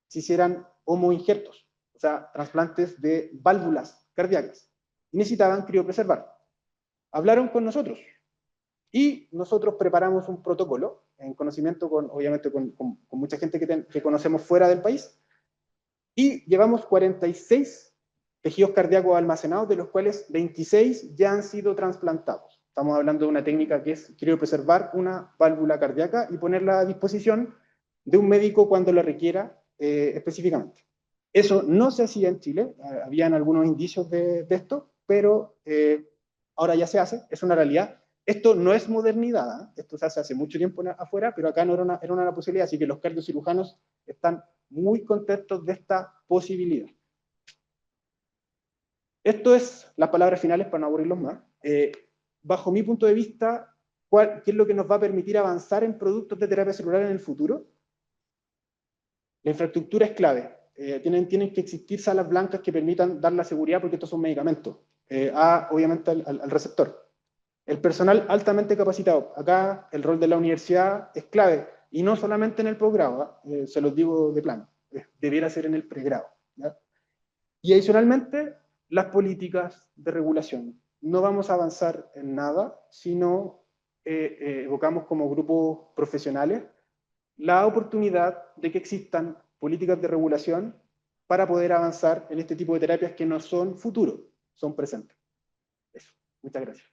se hicieran homoinjertos, o sea, trasplantes de válvulas cardíacas. Y necesitaban criopreservar. Hablaron con nosotros y nosotros preparamos un protocolo en conocimiento con, obviamente, con mucha gente que conocemos fuera del país, y llevamos 46 tejidos cardíacos almacenados, de los cuales 26 ya han sido trasplantados. Estamos hablando de una técnica que es criopreservar una válvula cardíaca y ponerla a disposición de un médico cuando lo requiera específicamente. Eso no se hacía en Chile, habían algunos indicios de esto, pero ahora ya se hace, es una realidad. Esto no es modernidad, ¿eh? Esto se hace mucho tiempo afuera, pero acá no era una posibilidad, así que los cardiocirujanos están muy contentos de esta posibilidad. Esto es las palabras finales para no aburrirlos más. Bajo mi punto de vista, ¿qué es lo que nos va a permitir avanzar en productos de terapia celular en el futuro? La infraestructura es clave. Tienen que existir salas blancas que permitan dar la seguridad, porque estos son medicamentos, obviamente al receptor. El personal altamente capacitado. Acá el rol de la universidad es clave, y no solamente en el posgrado, se los digo de plano, debiera ser en el pregrado, ¿ya? Y adicionalmente, las políticas de regulación. No vamos a avanzar en nada si no evocamos como grupos profesionales la oportunidad de que existan políticas de regulación para poder avanzar en este tipo de terapias que no son futuro, son presentes. Eso. Muchas gracias.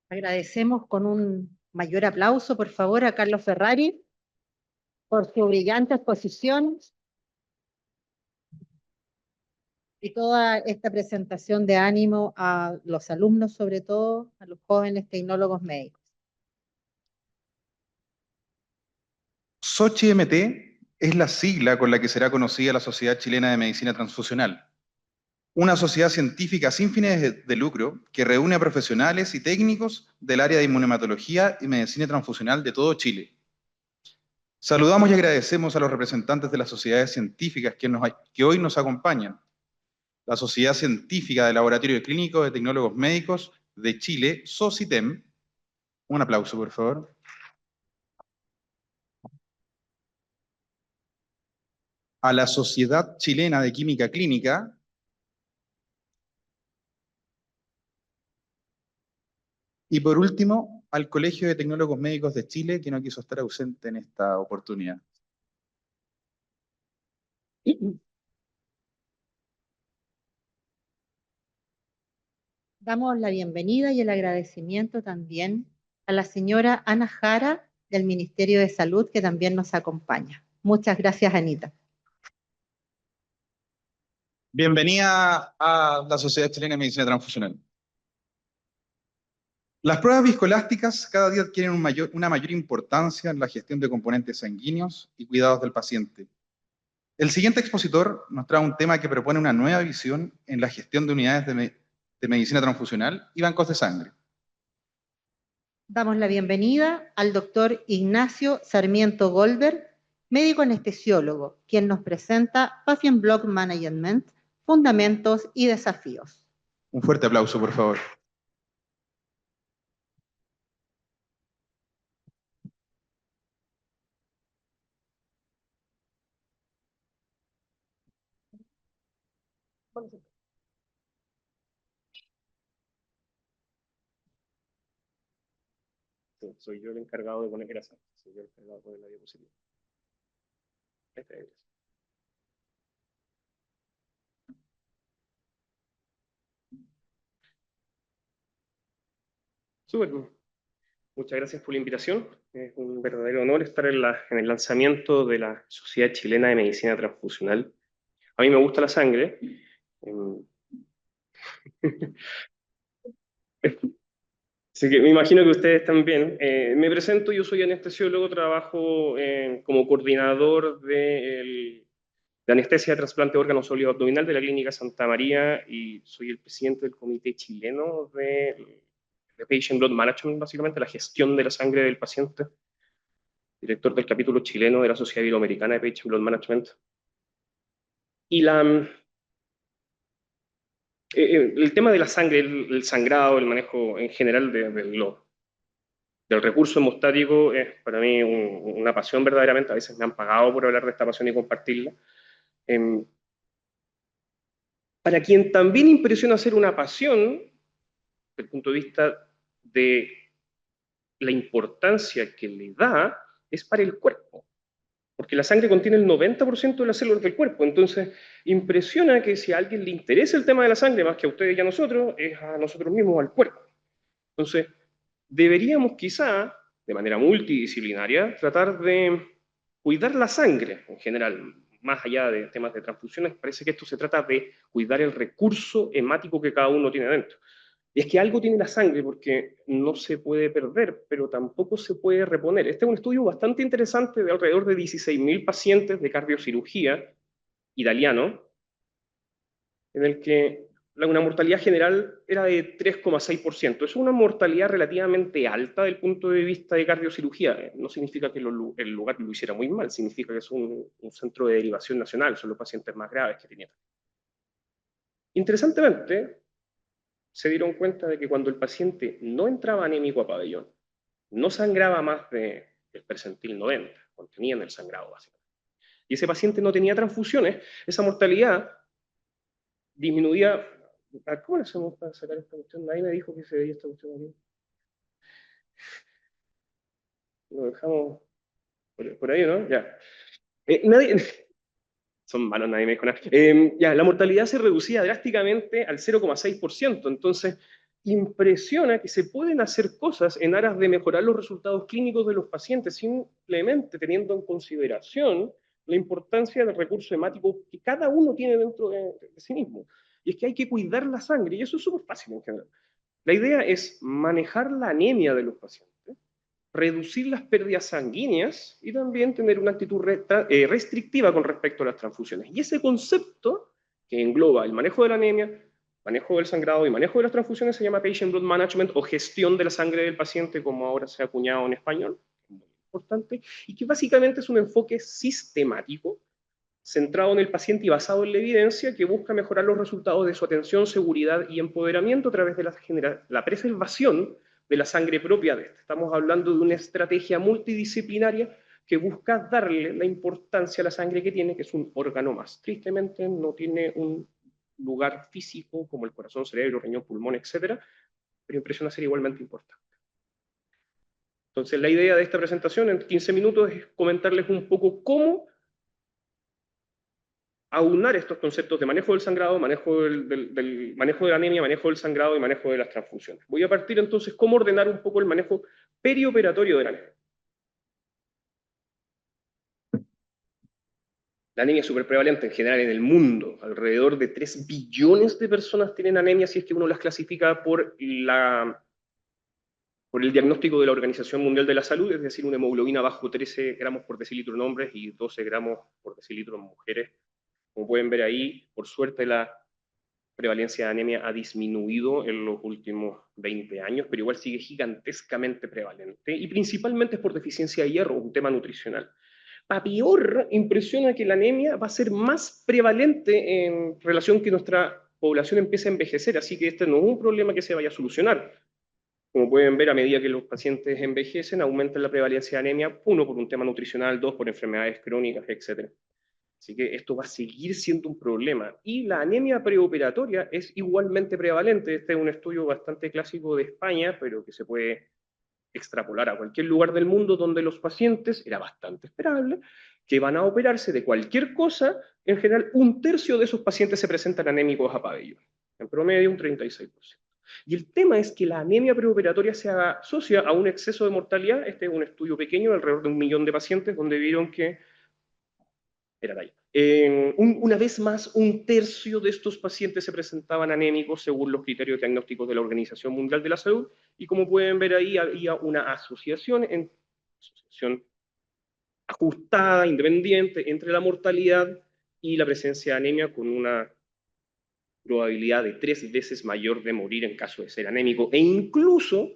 Agradecemos con un mayor aplauso, por favor, a Carlos Ferrari por su brillante exposición y toda esta presentación de ánimo a los alumnos, sobre todo a los jóvenes tecnólogos médicos. SOCHI-MT es la sigla con la que será conocida la Sociedad Chilena de Medicina Transfusional, una sociedad científica sin fines de lucro que reúne a profesionales y técnicos del área de inmunohematología y medicina transfusional de todo Chile. Saludamos y agradecemos a los representantes de las sociedades científicas que hoy nos acompañan. La Sociedad Científica de Laboratorio Clínico de Tecnólogos Médicos de Chile, SOCITEM. Un aplauso, por favor. A la Sociedad Chilena de Química Clínica, Y por último, al Colegio de Tecnólogos Médicos de Chile, que no quiso estar ausente en esta oportunidad. Damos la bienvenida y el agradecimiento también a la señora Ana Jara del Ministerio de Salud, que también nos acompaña. Muchas gracias, Anita. Bienvenida a la Sociedad Chilena de Medicina Transfusional. Las pruebas viscoelásticas cada día adquieren una mayor importancia en la gestión de componentes sanguíneos y cuidados del paciente. El siguiente expositor nos trae un tema que propone una nueva visión en la gestión de unidades de medicina transfusional y bancos de sangre. Damos la bienvenida al doctor Ignacio Sarmiento Goldberg, médico anestesiólogo, quien nos presenta Patient Block Management, fundamentos y desafíos. Un fuerte aplauso, por favor. Sí, soy yo el encargado de poner grasa. Soy yo el encargado de poner la diapositiva. Esta es. Súper. Muchas gracias por la invitación. Es un verdadero honor estar en el lanzamiento de la Sociedad Chilena de Medicina Transfusional. A mí me gusta la sangre. Así que me imagino que ustedes también. Me presento, yo soy anestesiólogo, trabajo como coordinador de anestesia de trasplante de órgano sólido abdominal de la Clínica Santa María y soy el presidente del comité chileno de Patient Blood Management, básicamente la gestión de la sangre del paciente, director del capítulo chileno de la Sociedad Iberoamericana de Patient Blood Management. Y el tema de la sangre, el sangrado, el manejo en general del recurso hemostático es para mí una pasión verdaderamente. A veces me han pagado por hablar de esta pasión y compartirla. Para quien también impresiona ser una pasión, desde el punto de vista de la importancia que le da, es para el cuerpo. Porque la sangre contiene el 90% de las células del cuerpo. Entonces, impresiona que si a alguien le interesa el tema de la sangre, más que a ustedes y a nosotros, es a nosotros mismos, al cuerpo. Entonces, deberíamos quizá, de manera multidisciplinaria, tratar de cuidar la sangre en general, más allá de temas de transfusiones. Parece que esto se trata de cuidar el recurso hemático que cada uno tiene dentro. Y es que algo tiene la sangre porque no se puede perder, pero tampoco se puede reponer. Este es un estudio bastante interesante de alrededor de 16.000 pacientes de cardiocirugía italiano, en el que una mortalidad general era de 3,6%. Es una mortalidad relativamente alta desde el punto de vista de cardiocirugía. No significa que el lugar lo hiciera muy mal, significa que es un centro de derivación nacional, son los pacientes más graves que tenían. Interesantemente, se dieron cuenta de que cuando el paciente no entraba anémico a pabellón, no sangraba más del percentil 90, contenían el sangrado básicamente, y ese paciente no tenía transfusiones, esa mortalidad disminuía. ¿Cómo le hacemos para sacar esta cuestión? Nadie me dijo que se veía esta cuestión aquí. Lo dejamos por ahí, ¿no? Ya. Nadie... Son malos, nadie me dijo nada. Ya, la mortalidad se reducía drásticamente al 0,6%, entonces impresiona que se pueden hacer cosas en aras de mejorar los resultados clínicos de los pacientes, simplemente teniendo en consideración la importancia del recurso hemático que cada uno tiene dentro de sí mismo. Y es que hay que cuidar la sangre, y eso es súper fácil en general. La idea es manejar la anemia de los pacientes, reducir las pérdidas sanguíneas y también tener una actitud restrictiva con respecto a las transfusiones. Y ese concepto, que engloba el manejo de la anemia, manejo del sangrado y manejo de las transfusiones, se llama Patient Blood Management o gestión de la sangre del paciente, como ahora se ha acuñado en español, muy importante, y que básicamente es un enfoque sistemático, centrado en el paciente y basado en la evidencia, que busca mejorar los resultados de su atención, seguridad y empoderamiento a través de la preservación de la sangre propia de este. Estamos hablando de una estrategia multidisciplinaria que busca darle la importancia a la sangre que tiene, que es un órgano más. Tristemente no tiene un lugar físico como el corazón, cerebro, riñón, pulmón, etc. pero impresión a ser igualmente importante. Entonces, la idea de esta presentación en 15 minutos es comentarles un poco cómo aunar estos conceptos de manejo del sangrado, manejo manejo de la anemia, manejo del sangrado y manejo de las transfusiones. Voy a partir entonces cómo ordenar un poco el manejo perioperatorio de la anemia. La anemia es súper prevalente en general en el mundo. Alrededor de 3 billones de personas tienen anemia si es que uno las clasifica por el diagnóstico de la Organización Mundial de la Salud, es decir, una hemoglobina bajo 13 gramos por decilitro en hombres y 12 gramos por decilitro en mujeres. Como pueden ver ahí, por suerte la prevalencia de anemia ha disminuido en los últimos 20 años, pero igual sigue gigantescamente prevalente, y principalmente es por deficiencia de hierro, un tema nutricional. A peor, impresiona que la anemia va a ser más prevalente en relación que nuestra población empieza a envejecer, así que este no es un problema que se vaya a solucionar. Como pueden ver, a medida que los pacientes envejecen, aumenta la prevalencia de anemia, 1 por un tema nutricional, 2 por enfermedades crónicas, etc. Así que esto va a seguir siendo un problema. Y la anemia preoperatoria es igualmente prevalente. Este es un estudio bastante clásico de España, pero que se puede extrapolar a cualquier lugar del mundo donde los pacientes, era bastante esperable, que van a operarse de cualquier cosa, en general 1/3 de esos pacientes se presentan anémicos a pabellón. En promedio un 36%. Y el tema es que la anemia preoperatoria se asocia a un exceso de mortalidad. Este es un estudio pequeño, alrededor de 1 millón de pacientes, donde vieron que una vez más, 1/3 de estos pacientes se presentaban anémicos según los criterios diagnósticos de la Organización Mundial de la Salud, y como pueden ver ahí, había una asociación ajustada, independiente, entre la mortalidad y la presencia de anemia, con una probabilidad de 3 veces mayor de morir en caso de ser anémico, e incluso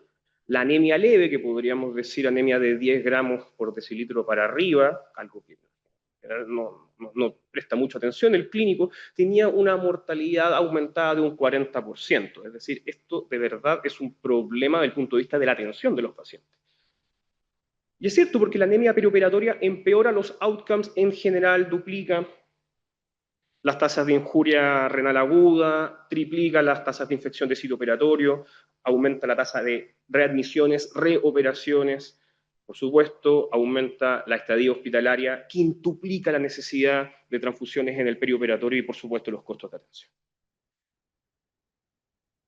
la anemia leve, que podríamos decir anemia de 10 gramos por decilitro para arriba, algo que no presta mucha atención el clínico, tenía una mortalidad aumentada de un 40%. Es decir, esto de verdad es un problema desde el punto de vista de la atención de los pacientes. Y es cierto, porque la anemia perioperatoria empeora los outcomes en general, duplica las tasas de injuria renal aguda, triplica las tasas de infección de sitio operatorio, aumenta la tasa de readmisiones, reoperaciones. Por supuesto, aumenta la estadía hospitalaria, quintuplica la necesidad de transfusiones en el perioperatorio y, por supuesto, los costos de atención.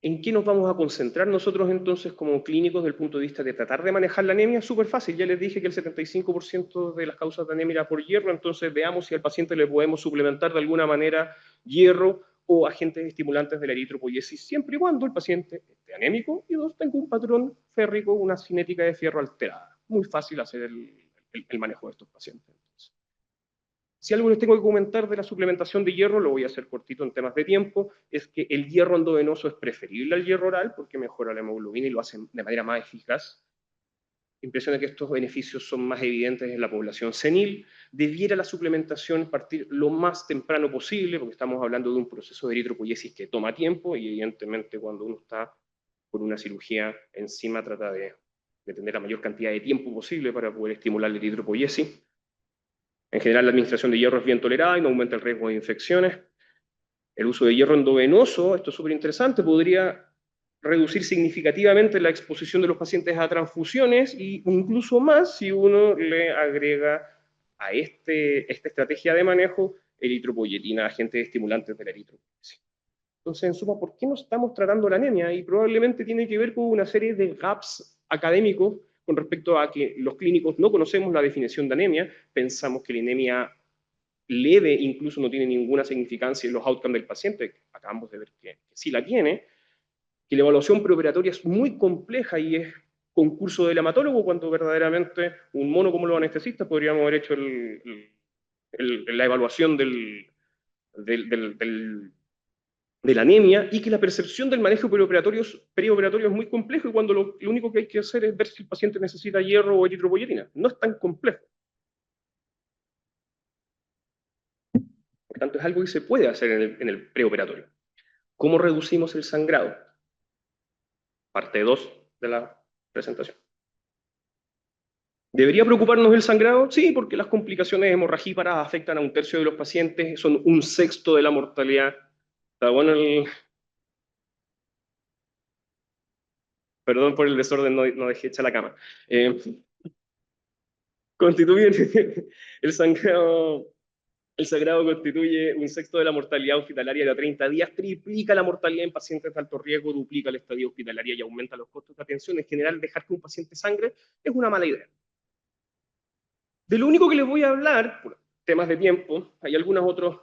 ¿En qué nos vamos a concentrar nosotros entonces como clínicos desde el punto de vista de tratar de manejar la anemia? Súper fácil, ya les dije que el 75% de las causas de anemia era por hierro, entonces veamos si al paciente le podemos suplementar de alguna manera hierro o agentes estimulantes de la eritropoiesis, siempre y cuando el paciente esté anémico y 2, tenga un patrón férrico, una cinética de fierro alterada. Muy fácil hacer el manejo de estos pacientes. Entonces, si algo les tengo que comentar de la suplementación de hierro, lo voy a hacer cortito en temas de tiempo, es que el hierro endovenoso es preferible al hierro oral porque mejora la hemoglobina y lo hace de manera más eficaz. Impresiona que estos beneficios son más evidentes en la población senil. Debiera la suplementación partir lo más temprano posible, porque estamos hablando de un proceso de eritropoiesis que toma tiempo, y evidentemente cuando uno está por una cirugía encima trata de tener la mayor cantidad de tiempo posible para poder estimular la eritropoiesis. En general, la administración de hierro es bien tolerada y no aumenta el riesgo de infecciones. El uso de hierro endovenoso, esto es súper interesante, podría reducir significativamente la exposición de los pacientes a transfusiones, y incluso más si uno le agrega a esta estrategia de manejo eritropoyetina, agentes estimulantes de la eritropoiesis. Entonces, en suma, ¿por qué no estamos tratando la anemia? Y probablemente tiene que ver con una serie de gaps académicos con respecto a que los clínicos no conocemos la definición de anemia, pensamos que la anemia leve incluso no tiene ninguna significancia en los outcomes del paciente, acabamos de ver que sí la tiene, que la evaluación preoperatoria es muy compleja y es concurso del hematólogo, cuando verdaderamente un mono como los anestesistas podríamos haber hecho la evaluación de la anemia, y que la percepción del manejo preoperatorio es muy complejo, y cuando lo único que hay que hacer es ver si el paciente necesita hierro o eritropoyetina. No es tan complejo. Por tanto, es algo que se puede hacer en el preoperatorio. ¿Cómo reducimos el sangrado? Parte 2 de la presentación. ¿Debería preocuparnos el sangrado? Sí, porque las complicaciones hemorragíparas afectan a 1/3 de los pacientes, son 1/6 de la mortalidad. Está bueno Perdón por el desorden, no dejé hecha la cama. Constituyen el sangrado. El sangrado constituye un sexto de la mortalidad hospitalaria de 30 días, triplica la mortalidad en pacientes de alto riesgo, duplica la estadía hospitalaria y aumenta los costos de atención. En general, dejar que un paciente sangre es una mala idea. De lo único que les voy a hablar, por temas de tiempo, hay algunos otros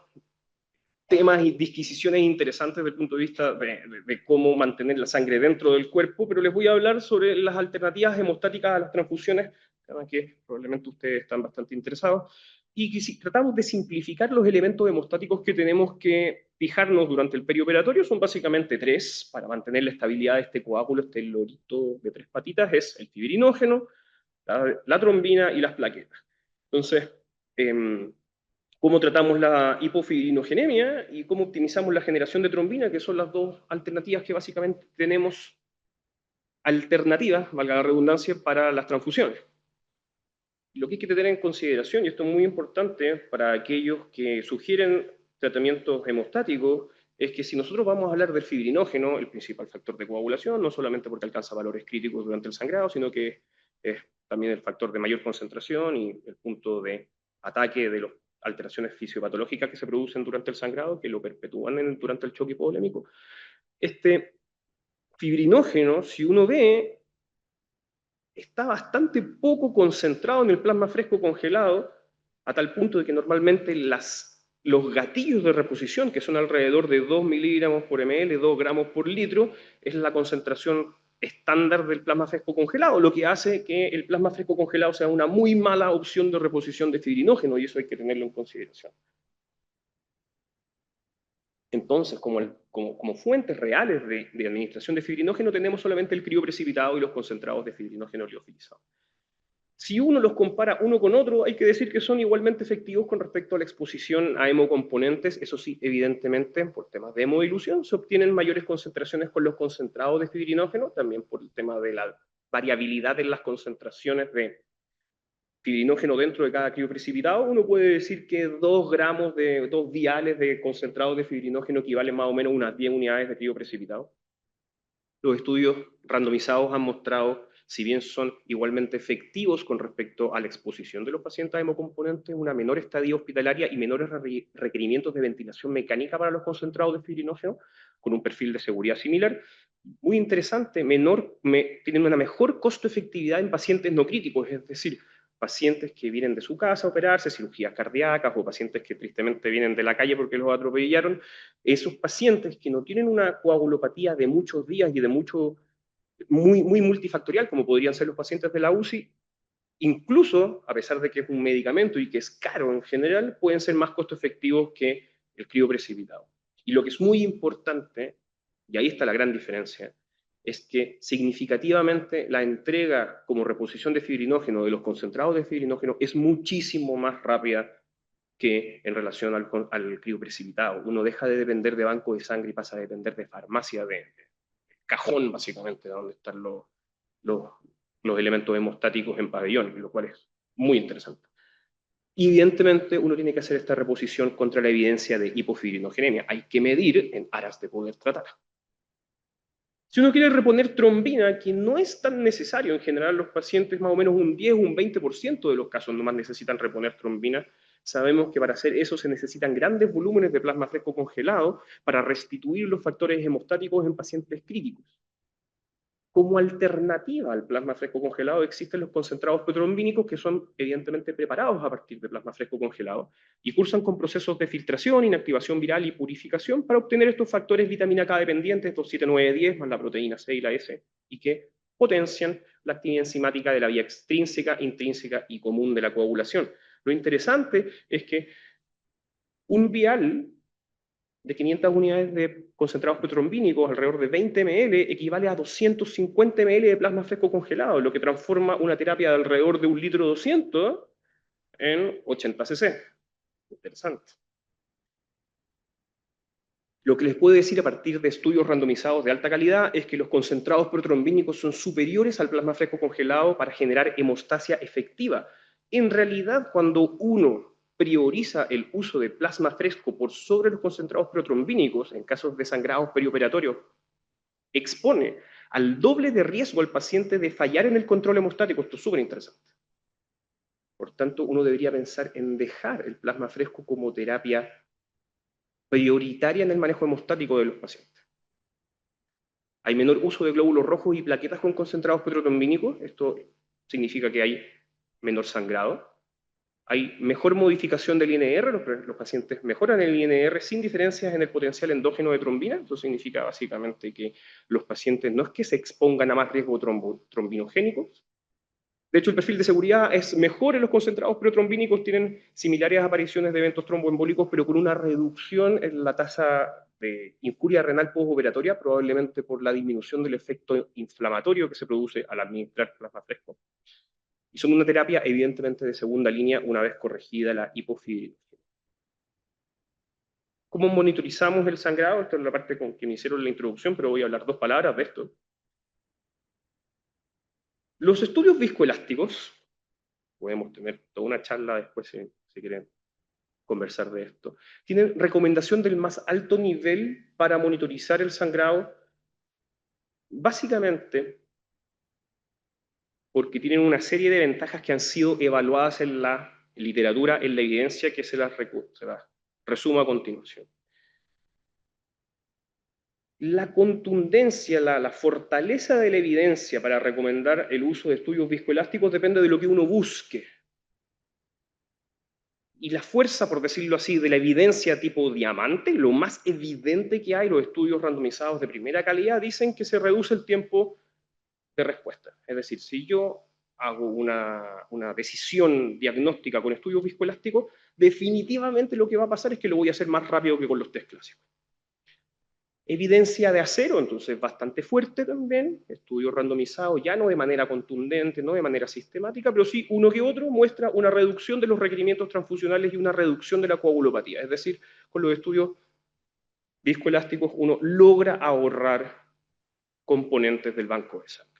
temas y disquisiciones interesantes desde el punto de vista de cómo mantener la sangre dentro del cuerpo, pero les voy a hablar sobre las alternativas hemostáticas a las transfusiones, que probablemente ustedes están bastante interesados, y que si tratamos de simplificar los elementos hemostáticos que tenemos que fijarnos durante el perioperatorio, son básicamente tres, para mantener la estabilidad de este coágulo, este lorito de tres patitas, es el fibrinógeno, la trombina y las plaquetas. Entonces, cómo tratamos la hipofibrinogenia y cómo optimizamos la generación de trombina, que son las dos alternativas que básicamente tenemos alternativas, valga la redundancia, para las transfusiones. Lo que hay que tener en consideración, y esto es muy importante para aquellos que sugieren tratamientos hemostáticos, es que si nosotros vamos a hablar del fibrinógeno, el principal factor de coagulación, no solamente porque alcanza valores críticos durante el sangrado, sino que es también el factor de mayor concentración y el punto de ataque de las alteraciones fisiopatológicas que se producen durante el sangrado, que lo perpetúan durante el choque hipovolémico. Este fibrinógeno, si uno ve, está bastante poco concentrado en el plasma fresco congelado, a tal punto de que normalmente los gatillos de reposición, que son alrededor de 2 miligramos por ml, 2 gramos por litro, es la concentración estándar del plasma fresco congelado, lo que hace que el plasma fresco congelado sea una muy mala opción de reposición de fibrinógeno, y eso hay que tenerlo en consideración. Entonces, como fuentes reales de administración de fibrinógeno, tenemos solamente el crioprecipitado y los concentrados de fibrinógeno liofilizado. Si uno los compara uno con otro, hay que decir que son igualmente efectivos con respecto a la exposición a hemocomponentes. Eso sí, evidentemente, por temas de hemodilución, se obtienen mayores concentraciones con los concentrados de fibrinógeno, también por el tema de la variabilidad en las concentraciones de fibrinógeno dentro de cada crioprecipitado. Uno puede decir que 2 viales de concentrado de fibrinógeno equivalen más o menos a unas 10 unidades de crioprecipitado. Los estudios randomizados han mostrado, si bien son igualmente efectivos con respecto a la exposición de los pacientes a hemocomponentes, una menor estadía hospitalaria y menores requerimientos de ventilación mecánica para los concentrados de fibrinógeno, con un perfil de seguridad similar. Muy interesante, tienen una mejor costo-efectividad en pacientes no críticos, es decir, pacientes que vienen de su casa a operarse, cirugías cardíacas, o pacientes que tristemente vienen de la calle porque los atropellaron. Esos pacientes que no tienen una coagulopatía de muchos días y de muy multifactorial, como podrían ser los pacientes de la UCI, incluso, a pesar de que es un medicamento y que es caro en general, pueden ser más costo efectivos que el crioprecipitado. Y lo que es muy importante, y ahí está la gran diferencia, es que significativamente la entrega como reposición de fibrinógeno de los concentrados de fibrinógeno es muchísimo más rápida que en relación al crioprecipitado. Uno deja de depender de banco de sangre y pasa a depender de farmacia, de cajón, básicamente, donde están los elementos hemostáticos en pabellón, lo cual es muy interesante. Y evidentemente uno tiene que hacer esta reposición contra la evidencia de hipofibrinogenia. Hay que medir en aras de poder tratar. Si uno quiere reponer trombina, que no es tan necesario, en general los pacientes más o menos un 10 o un 20% de los casos nomás necesitan reponer trombina, sabemos que para hacer eso se necesitan grandes volúmenes de plasma fresco congelado para restituir los factores hemostáticos en pacientes críticos. Como alternativa al plasma fresco congelado existen los concentrados protrombínicos, que son evidentemente preparados a partir de plasma fresco congelado y cursan con procesos de filtración, inactivación viral y purificación para obtener estos factores vitamina K dependientes, estos 7, 9, 10, más la proteína C y la S, y que potencian la actividad enzimática de la vía extrínseca, intrínseca y común de la coagulación. Lo interesante es que un vial de 500 unidades de concentrados protrombínicos, alrededor de 20 ml, equivale a 250 ml de plasma fresco congelado, lo que transforma una terapia de alrededor de 1,2 litros en 80 cc. Interesante. Lo que les puedo decir a partir de estudios randomizados de alta calidad es que los concentrados protrombínicos son superiores al plasma fresco congelado para generar hemostasia efectiva. En realidad, cuando uno prioriza el uso de plasma fresco por sobre los concentrados protrombínicos en casos de sangrados perioperatorios, expone al doble de riesgo al paciente de fallar en el control hemostático. Esto es súper interesante. Por tanto, uno debería pensar en dejar el plasma fresco como terapia prioritaria en el manejo hemostático de los pacientes. Hay menor uso de glóbulos rojos y plaquetas con concentrados protrombínicos. Esto significa que hay menor sangrado. Hay mejor modificación del INR, los pacientes mejoran el INR sin diferencias en el potencial endógeno de trombina. Esto significa básicamente que los pacientes no es que se expongan a más riesgo trombinogénicos. De hecho, el perfil de seguridad es mejor en los concentrados protrombínicos, tienen similares apariciones de eventos tromboembólicos, pero con una reducción en la tasa de incuria renal postoperatoria, probablemente por la disminución del efecto inflamatorio que se produce al administrar plasma fresco. Y son una terapia evidentemente de segunda línea una vez corregida la hipofibrilación. ¿Cómo monitorizamos el sangrado? Esta es la parte con que me hicieron la introducción, pero voy a hablar 2 palabras de esto. Los estudios viscoelásticos, podemos tener toda una charla después si quieren conversar de esto, tienen recomendación del más alto nivel para monitorizar el sangrado, básicamente porque tienen una serie de ventajas que han sido evaluadas en la literatura, en la evidencia, que se las resumo a continuación. La contundencia, la fortaleza de la evidencia para recomendar el uso de estudios viscoelásticos depende de lo que uno busque. Y la fuerza, por decirlo así, de la evidencia tipo diamante, lo más evidente que hay, los estudios randomizados de primera calidad, dicen que se reduce el tiempo de respuesta. Es decir, si yo hago una decisión diagnóstica con estudios viscoelásticos, definitivamente lo que va a pasar es que lo voy a hacer más rápido que con los test clásicos. Evidencia de acero, entonces bastante fuerte también, estudios randomizados, ya no de manera contundente, no de manera sistemática, pero sí uno que otro muestra una reducción de los requerimientos transfusionales y una reducción de la coagulopatía. Es decir, con los estudios viscoelásticos uno logra ahorrar componentes del banco de sangre.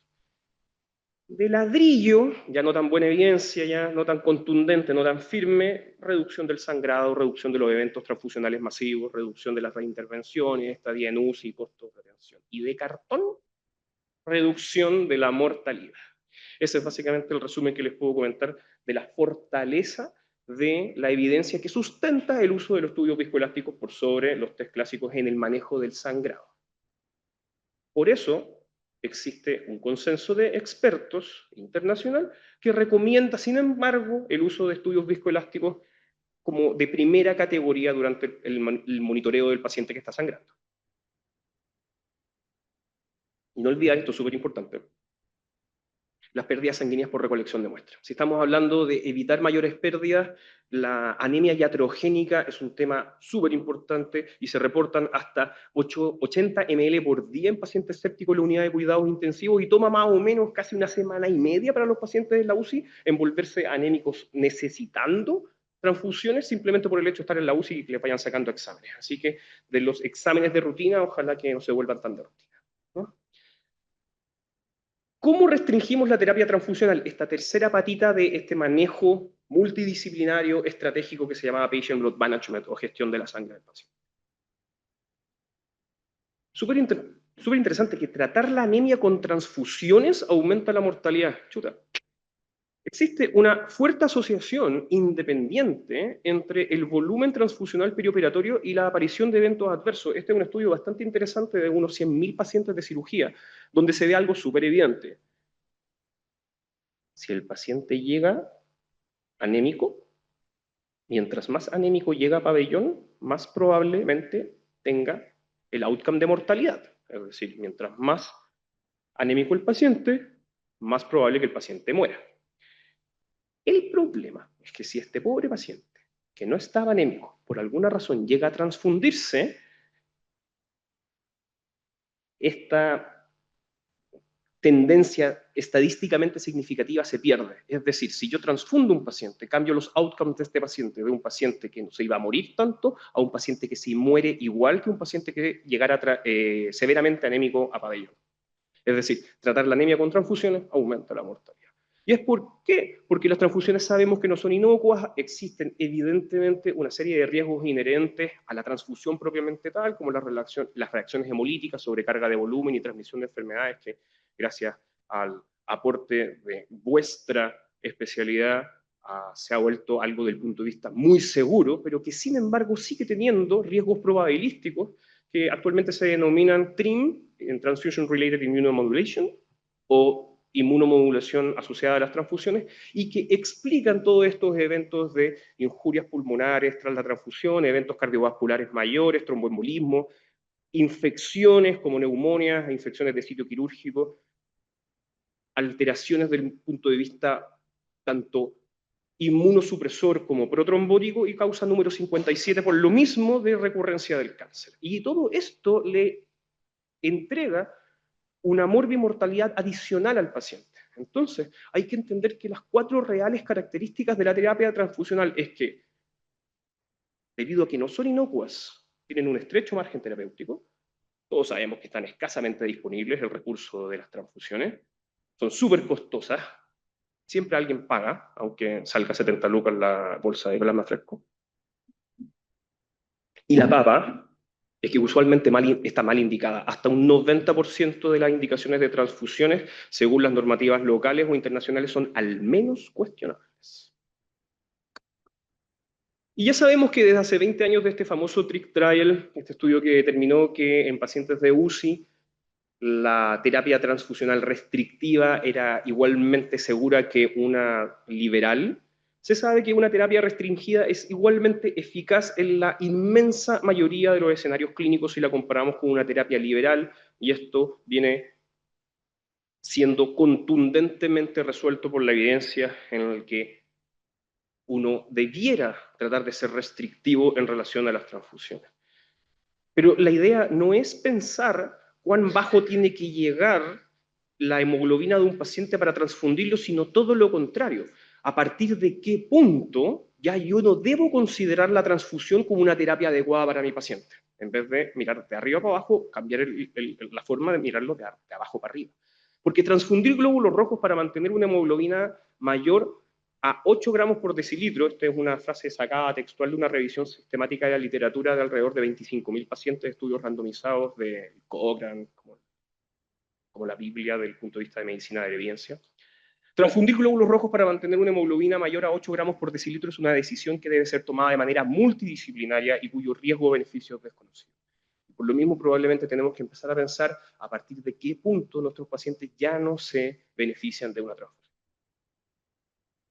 De ladrillo, ya no tan buena evidencia, ya no tan contundente, no tan firme, reducción del sangrado, reducción de los eventos transfusionales masivos, reducción de las reintervenciones, estadía en UCI y costos de atención. Y de cartón, reducción de la mortalidad. Ese es básicamente el resumen que les puedo comentar de la fortaleza de la evidencia que sustenta el uso de los estudios viscoelásticos por sobre los test clásicos en el manejo del sangrado. Por eso, existe un consenso de expertos internacional que recomienda, sin embargo, el uso de estudios viscoelásticos como de primera categoría durante el monitoreo del paciente que está sangrando. Y no olvidar, esto es súper importante, las pérdidas sanguíneas por recolección de muestras. Si estamos hablando de evitar mayores pérdidas, la anemia iatrogénica es un tema súper importante y se reportan hasta 80 ml por día en pacientes sépticos en la unidad de cuidados intensivos y toma más o menos casi una semana y media para los pacientes de la UCI en volverse anémicos necesitando transfusiones simplemente por el hecho de estar en la UCI y que le vayan sacando exámenes. Así que de los exámenes de rutina, ojalá que no se vuelvan tan de rutina, ¿no? ¿Cómo restringimos la terapia transfusional? Esta tercera patita de este manejo multidisciplinario estratégico que se llamaba Patient Blood Management o gestión de la sangre del paciente. Súper interesante que tratar la anemia con transfusiones aumenta la mortalidad. Chuta. Existe una fuerte asociación independiente entre el volumen transfusional perioperatorio y la aparición de eventos adversos. Este es un estudio bastante interesante de unos 100.000 pacientes de cirugía, donde se ve algo súper evidente. Si el paciente llega anémico, mientras más anémico llega a pabellón, más probablemente tenga el outcome de mortalidad. Es decir, mientras más anémico el paciente, más probable que el paciente muera. El problema es que si este pobre paciente, que no estaba anémico, por alguna razón llega a transfundirse, esta tendencia estadísticamente significativa se pierde. Es decir, si yo transfundo un paciente, cambio los outcomes de este paciente, de un paciente que no se iba a morir tanto, a un paciente que se muere igual que un paciente que llegara severamente anémico a pabellón. Es decir, tratar la anemia con transfusiones aumenta la mortalidad. ¿Y es por qué? Porque las transfusiones sabemos que no son inocuas, existen evidentemente una serie de riesgos inherentes a la transfusión propiamente tal, como las reacciones hemolíticas, sobrecarga de volumen y transmisión de enfermedades, que gracias al aporte de vuestra especialidad se ha vuelto algo del punto de vista muy seguro, pero que sin embargo sigue teniendo riesgos probabilísticos que actualmente se denominan TRIM, en Transfusion Related Immunomodulation, o inmunomodulación asociada a las transfusiones, y que explican todos estos eventos de injurias pulmonares tras la transfusión, eventos cardiovasculares mayores, tromboembolismo, infecciones como neumonias, infecciones de sitio quirúrgico, alteraciones del punto de vista tanto inmunosupresor como protrombótico, y causa número 57 por lo mismo de recurrencia del cáncer. Y todo esto le entrega una morbimortalidad adicional al paciente. Entonces, hay que entender que las 4 reales características de la terapia transfusional es que, debido a que no son inocuas, tienen un estrecho margen terapéutico, todos sabemos que están escasamente disponibles el recurso de las transfusiones, son súper costosas, siempre alguien paga, aunque salga 70 lucas la bolsa de plasma fresco. Y la papa es que usualmente está mal indicada. Hasta un 90% de las indicaciones de transfusiones, según las normativas locales o internacionales, son al menos cuestionables. Y ya sabemos que desde hace 20 años de este famoso TRIC Trial, este estudio que determinó que en pacientes de UCI la terapia transfusional restrictiva era igualmente segura que una liberal, se sabe que una terapia restringida es igualmente eficaz en la inmensa mayoría de los escenarios clínicos si la comparamos con una terapia liberal, y esto viene siendo contundentemente resuelto por la evidencia en el que uno debiera tratar de ser restrictivo en relación a las transfusiones. Pero la idea no es pensar cuán bajo tiene que llegar la hemoglobina de un paciente para transfundirlo, sino todo lo contrario. A partir de qué punto ya yo no debo considerar la transfusión como una terapia adecuada para mi paciente. En vez de mirar de arriba para abajo, cambiar la forma de mirarlo de abajo para arriba. Porque transfundir glóbulos rojos para mantener una hemoglobina mayor a 8 gramos por decilitro, esta es una frase sacada textual de una revisión sistemática de la literatura de alrededor de 25.000 pacientes de estudios randomizados de Cochrane, como la Biblia del punto de vista de medicina de evidencia. Transfundir glóbulos rojos para mantener una hemoglobina mayor a 8 gramos por decilitro es una decisión que debe ser tomada de manera multidisciplinaria y cuyo riesgo-beneficio es desconocido. Por lo mismo, probablemente tenemos que empezar a pensar a partir de qué punto nuestros pacientes ya no se benefician de una transfusión.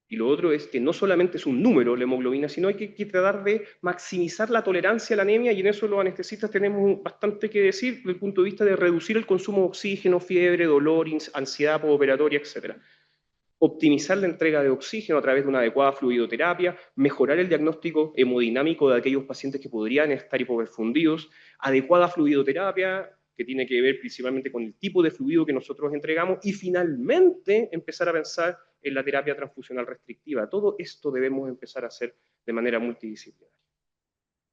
Y lo otro es que no solamente es un número la hemoglobina, sino hay que tratar de maximizar la tolerancia a la anemia, y en eso los anestesistas tenemos bastante que decir desde el punto de vista de reducir el consumo de oxígeno, fiebre, dolor, ansiedad postoperatoria, etc. Optimizar la entrega de oxígeno a través de una adecuada fluidoterapia, mejorar el diagnóstico hemodinámico de aquellos pacientes que podrían estar hipoperfundidos, adecuada fluidoterapia, que tiene que ver principalmente con el tipo de fluido que nosotros entregamos, y finalmente empezar a pensar en la terapia transfusional restrictiva. Todo esto debemos empezar a hacer de manera multidisciplinaria.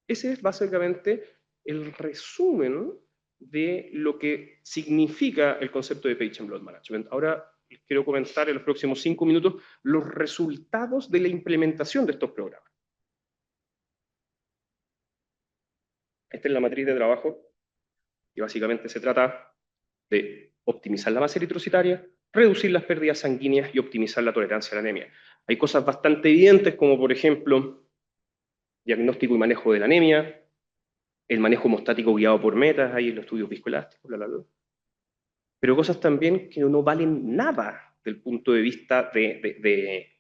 Ese es básicamente el resumen de lo que significa el concepto de Patient Blood Management. Ahora les quiero comentar en los próximos 5 minutos los resultados de la implementación de estos programas. Esta es la matriz de trabajo, y básicamente se trata de optimizar la masa eritrocitaria, reducir las pérdidas sanguíneas y optimizar la tolerancia a la anemia. Hay cosas bastante evidentes, como por ejemplo, diagnóstico y manejo de la anemia, el manejo hemostático guiado por metas, ahí en los estudios viscoelásticos, bla, bla, bla. Pero cosas también que no valen nada del punto de vista de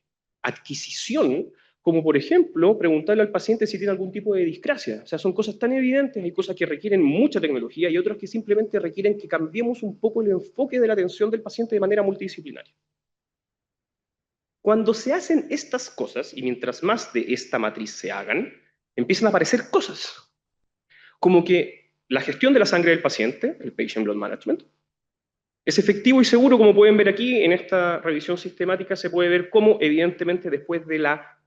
adquisición, como por ejemplo preguntarle al paciente si tiene algún tipo de discrasia. O sea, son cosas tan evidentes, hay cosas que requieren mucha tecnología y otras que simplemente requieren que cambiemos un poco el enfoque de la atención del paciente de manera multidisciplinaria. Cuando se hacen estas cosas, y mientras más de esta matriz se hagan, empiezan a aparecer cosas, como que la gestión de la sangre del paciente, el Patient Blood Management, es efectivo y seguro. Como pueden ver aquí, en esta revisión sistemática se puede ver cómo, evidentemente, después de la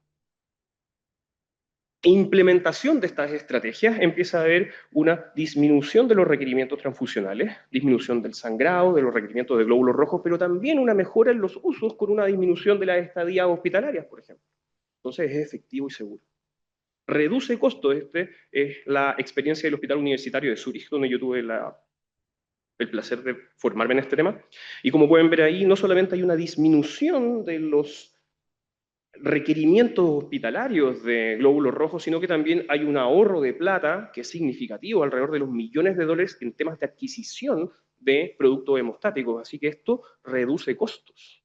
implementación de estas estrategias empieza a haber una disminución de los requerimientos transfusionales, disminución del sangrado, de los requerimientos de glóbulos rojos, pero también una mejora en los usos con una disminución de las estadías hospitalarias, por ejemplo. Entonces es efectivo y seguro. Reduce costos. Es la experiencia del Hospital Universitario de Zúrich, donde yo tuve el placer de formarme en este tema. Y como pueden ver ahí, no solamente hay una disminución de los requerimientos hospitalarios de glóbulos rojos, sino que también hay un ahorro de plata que es significativo, alrededor de los millones de dólares en temas de adquisición de productos hemostáticos. Así que esto reduce costos.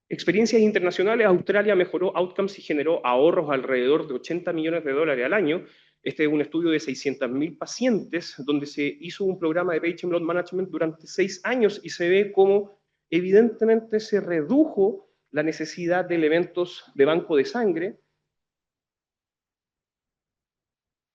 Experiencias internacionales: Australia mejoró outcomes y generó ahorros alrededor de 80 millones de dólares al año. Este es un estudio de 600.000 pacientes, donde se hizo un programa de Patient Blood Management durante 6 años y se ve cómo evidentemente se redujo la necesidad de elementos de banco de sangre,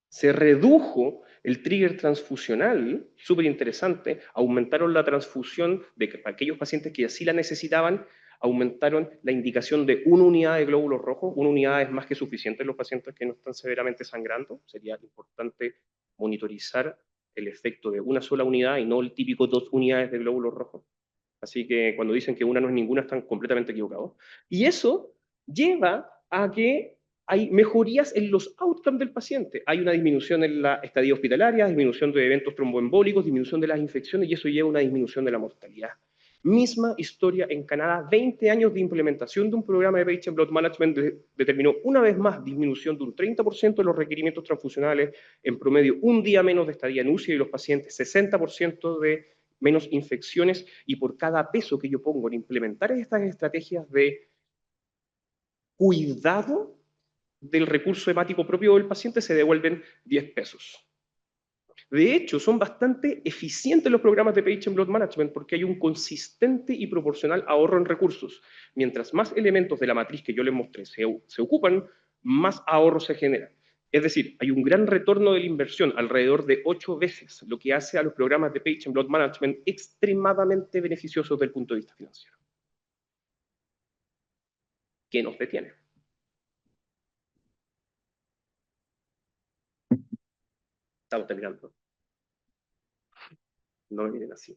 se redujo el trigger transfusional, súper interesante, aumentaron la transfusión de aquellos pacientes que así la necesitaban, aumentaron la indicación de 1 unidad de glóbulos rojos. 1 unidad es más que suficiente en los pacientes que no están severamente sangrando. Sería importante monitorizar el efecto de una sola unidad y no el típico 2 unidades de glóbulos rojos. Así que cuando dicen que una no es ninguna, están completamente equivocados. Y eso lleva a que hay mejorías en los outcomes del paciente. Hay una disminución en la estadía hospitalaria, disminución de eventos tromboembólicos, disminución de las infecciones, y eso lleva a una disminución de la mortalidad. Misma historia en Canadá: 20 años de implementación de un programa de Patient Blood Management determinó una vez más disminución de un 30% de los requerimientos transfusionales, en promedio 1 día menos de estadía en UCI de los pacientes, 60% de menos infecciones, y por cada peso que yo pongo en implementar estas estrategias de cuidado del recurso hemático propio del paciente, se devuelven 10 pesos. De hecho, son bastante eficientes los programas de Patient Blood Management porque hay un consistente y proporcional ahorro en recursos. Mientras más elementos de la matriz que yo les mostré se ocupan, más ahorro se genera. Es decir, hay un gran retorno de la inversión, alrededor de 8 veces, lo que hace a los programas de Patient Blood Management extremadamente beneficiosos desde el punto de vista financiero. ¿Qué nos detiene? Estamos terminando. No me miren así.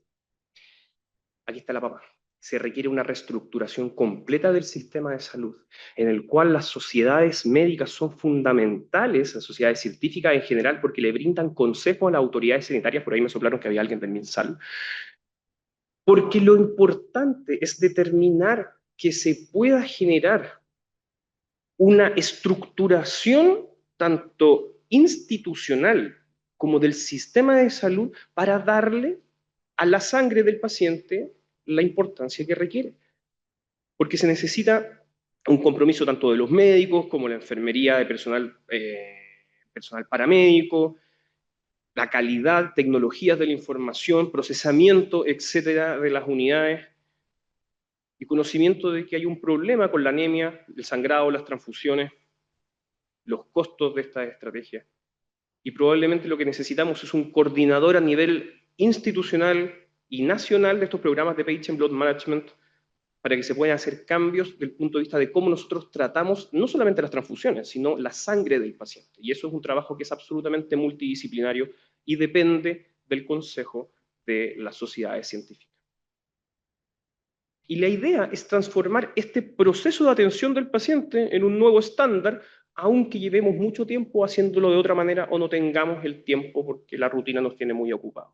Aquí está la papa. Se requiere una reestructuración completa del sistema de salud, en el cual las sociedades médicas son fundamentales, las sociedades científicas en general, porque le brindan consejos a las autoridades sanitarias. Por ahí me soplaron que había alguien del MinSal. Porque lo importante es determinar que se pueda generar una estructuración tanto institucional como del sistema de salud para darle a la sangre del paciente la importancia que requiere. Porque se necesita un compromiso tanto de los médicos como la enfermería, de personal paramédico, la calidad, tecnologías de la información, procesamiento, etcétera, de las unidades, y conocimiento de que hay un problema con la anemia, el sangrado, las transfusiones, los costos de estas estrategias. Y probablemente lo que necesitamos es un coordinador a nivel institucional y nacional de estos programas de Patient Blood Management para que se puedan hacer cambios desde el punto de vista de cómo nosotros tratamos no solamente las transfusiones, sino la sangre del paciente. Y eso es un trabajo que es absolutamente multidisciplinario y depende del consejo de las sociedades científicas. Y la idea es transformar este proceso de atención del paciente en un nuevo estándar, aunque llevemos mucho tiempo haciéndolo de otra manera o no tengamos el tiempo porque la rutina nos tiene muy ocupados.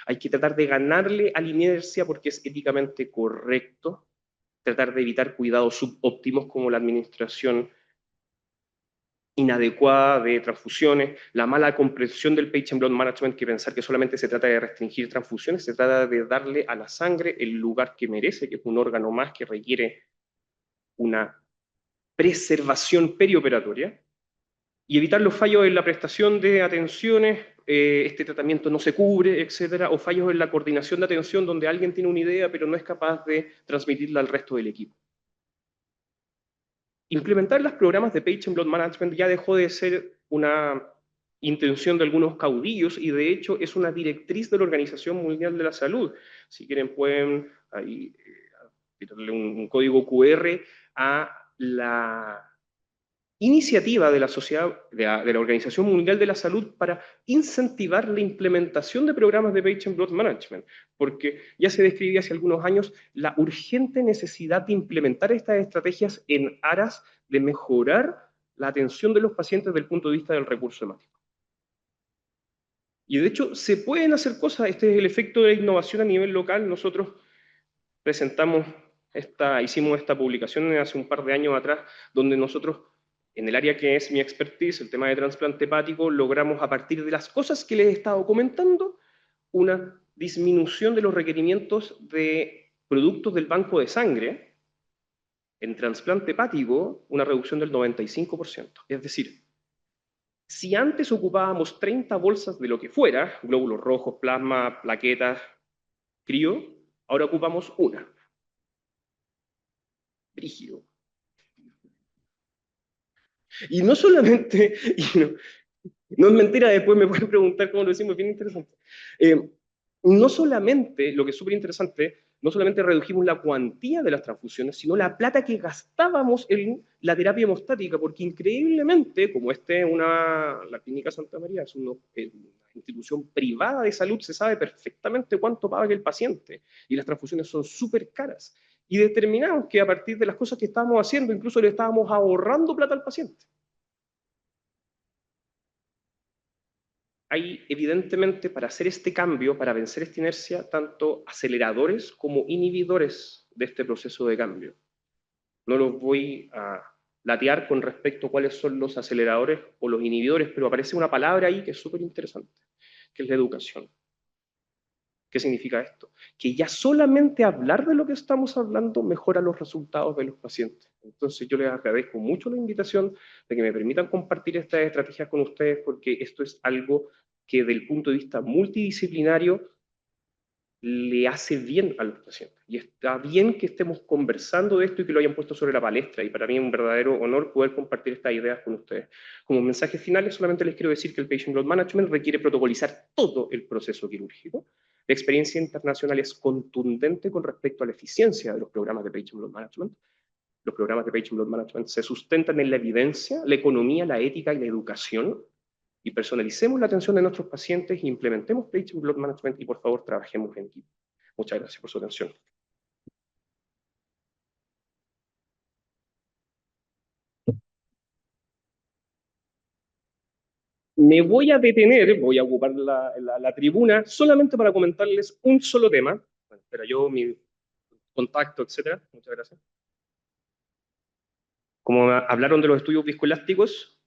Hay que tratar de ganarle a la inercia porque es éticamente correcto, tratar de evitar cuidados subóptimos como la administración inadecuada de transfusiones, la mala comprensión del Patient Blood Management, que pensar que solamente se trata de restringir transfusiones, se trata de darle a la sangre el lugar que merece, que es un órgano más que requiere una preservación perioperatoria, y evitar los fallos en la prestación de atenciones, este tratamiento no se cubre, etcétera, o fallos en la coordinación de atención donde alguien tiene una idea pero no es capaz de transmitirla al resto del equipo. Implementar los programas de Patient Blood Management ya dejó de ser una intención de algunos caudillos y de hecho es una directriz de la Organización Mundial de la Salud. Si quieren pueden ahí tirarle un código QR a iniciativa de la sociedad, de la Organización Mundial de la Salud para incentivar la implementación de programas de Patient Blood Management, porque ya se describía hace algunos años la urgente necesidad de implementar estas estrategias en aras de mejorar la atención de los pacientes desde el punto de vista del recurso hemático. Y de hecho, se pueden hacer cosas. Este es el efecto de la innovación a nivel local. Nosotros hicimos esta publicación hace un par de años atrás, donde nosotros, en el área que es mi expertise, el tema de trasplante hepático, logramos a partir de las cosas que les he estado comentando, una disminución de los requerimientos de productos del banco de sangre. En trasplante hepático, una reducción del 95%. Es decir, si antes ocupábamos 30 bolsas de lo que fuera, glóbulos rojos, plasma, plaquetas, crío, ahora ocupamos una. Brígido. Y no solamente, no es mentira, después me pueden preguntar cómo lo decimos, es bien interesante. No solamente, lo que es súper interesante, no solamente redujimos la cuantía de las transfusiones, sino la plata que gastábamos en la terapia hemostática, porque increíblemente, como la Clínica Santa María es una institución privada de salud, se sabe perfectamente cuánto paga el paciente, y las transfusiones son súper caras. Y determinamos que a partir de las cosas que estábamos haciendo, incluso le estábamos ahorrando plata al paciente. Hay, evidentemente, para hacer este cambio, para vencer esta inercia, tanto aceleradores como inhibidores de este proceso de cambio. No los voy a latear con respecto a cuáles son los aceleradores o los inhibidores, pero aparece una palabra ahí que es súper interesante, que es la educación. ¿Qué significa esto? Que ya solamente hablar de lo que estamos hablando mejora los resultados de los pacientes. Entonces yo les agradezco mucho la invitación de que me permitan compartir estas estrategias con ustedes, porque esto es algo que desde el punto de vista multidisciplinario le hace bien a los pacientes. Y está bien que estemos conversando de esto y que lo hayan puesto sobre la palestra. Y para mí es un verdadero honor poder compartir estas ideas con ustedes. Como mensajes finales, solamente les quiero decir que el Patient Blood Management requiere protocolizar todo el proceso quirúrgico. La experiencia internacional es contundente con respecto a la eficiencia de los programas de Patient Blood Management. Los programas de Patient Blood Management se sustentan en la evidencia, la economía, la ética y la educación. Y personalicemos la atención de nuestros pacientes, implementemos Patient Blood Management y por favor trabajemos en equipo. Muchas gracias por su atención. Me voy a detener, voy a ocupar la tribuna solamente para comentarles un solo tema. Espera, yo, mi contacto, etcétera. Muchas gracias. Como hablaron de los estudios viscoelásticos,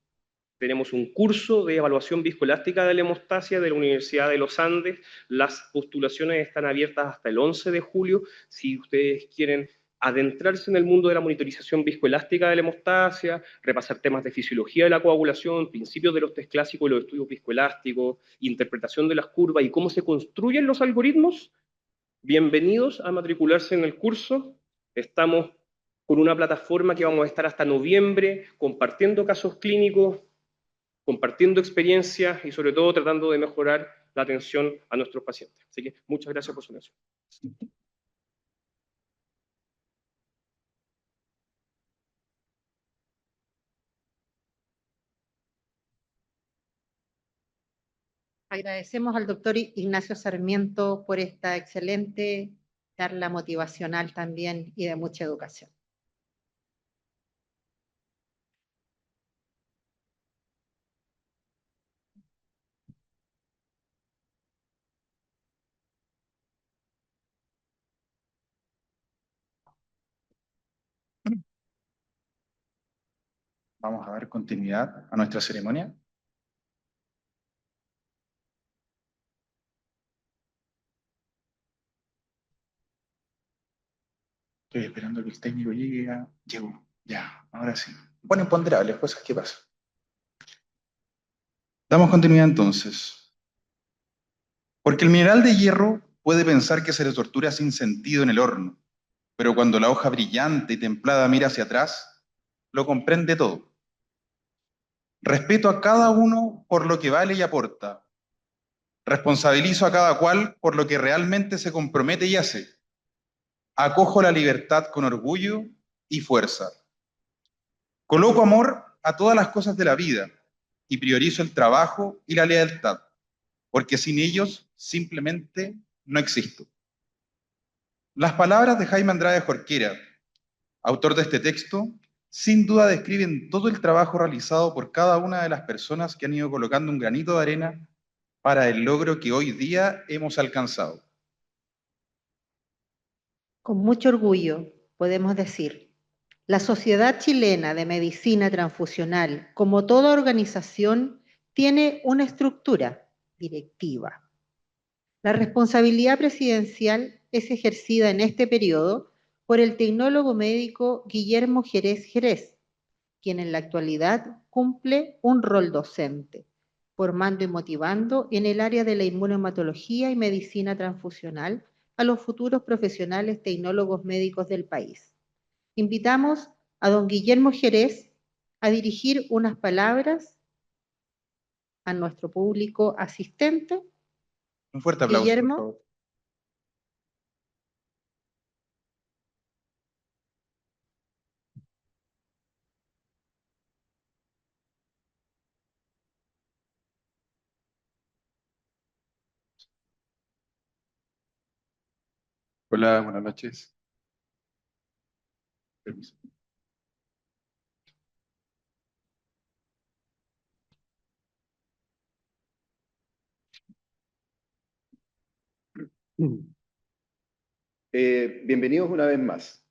tenemos un curso de evaluación viscoelástica de la hemostasia de la Universidad de los Andes. Las postulaciones están abiertas hasta el 11 de julio. Si ustedes quieren adentrarse en el mundo de la monitorización viscoelástica de la hemostasia, repasar temas de fisiología de la coagulación, principios de los test clásicos de los estudios viscoelásticos, interpretación de las curvas y cómo se construyen los algoritmos, bienvenidos a matricularse en el curso. Estamos con una plataforma que vamos a estar hasta noviembre, compartiendo casos clínicos, compartiendo experiencias y sobre todo tratando de mejorar la atención a nuestros pacientes. Así que muchas gracias por su atención. Agradecemos al doctor Ignacio Sarmiento por esta excelente charla motivacional también y de mucha educación. Vamos a dar continuidad a nuestra ceremonia. Estoy esperando que el técnico llegue. Llegó, ya, ahora sí. Bueno, imponderables, cosas que pasan. Damos continuidad entonces. Porque el mineral de hierro puede pensar que se le tortura sin sentido en el horno, pero cuando la hoja brillante y templada mira hacia atrás, lo comprende todo. Respeto a cada uno por lo que vale y aporta. Responsabilizo a cada cual por lo que realmente se compromete y hace. Acojo la libertad con orgullo y fuerza. Coloco amor a todas las cosas de la vida y priorizo el trabajo y la lealtad, porque sin ellos simplemente no existo. Las palabras de Jaime Andrade Jorquera, autor de este texto, sin duda describen todo el trabajo realizado por cada una de las personas que han ido colocando un granito de arena para el logro que hoy día hemos alcanzado. Con mucho orgullo podemos decir, la Sociedad Chilena de Medicina Transfusional, como toda organización, tiene una estructura directiva. La responsabilidad presidencial es ejercida en este periodo por el tecnólogo médico Guillermo Jerez Jerez, quien en la actualidad cumple un rol docente, formando y motivando en el área de la inmunohematología y medicina transfusional a los futuros profesionales tecnólogos médicos del país. Invitamos a don Guillermo Jerez a dirigir unas palabras a nuestro público asistente. Un fuerte aplauso, Guillermo. por favor. Hola, buenas noches. Permiso. Bienvenidos una vez más.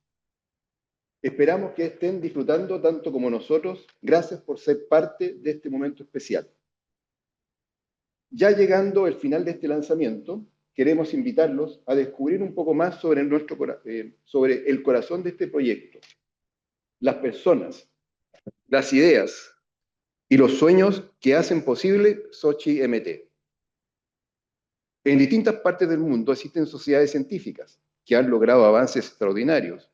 Esperamos que estén disfrutando tanto como nosotros. Gracias por ser parte de este momento especial. Ya llegando al final de este lanzamiento, queremos invitarlos a descubrir un poco más sobre sobre el corazón de este proyecto, las personas, las ideas y los sueños que hacen posible Sochi MT. En distintas partes del mundo existen sociedades científicas que han logrado avances extraordinarios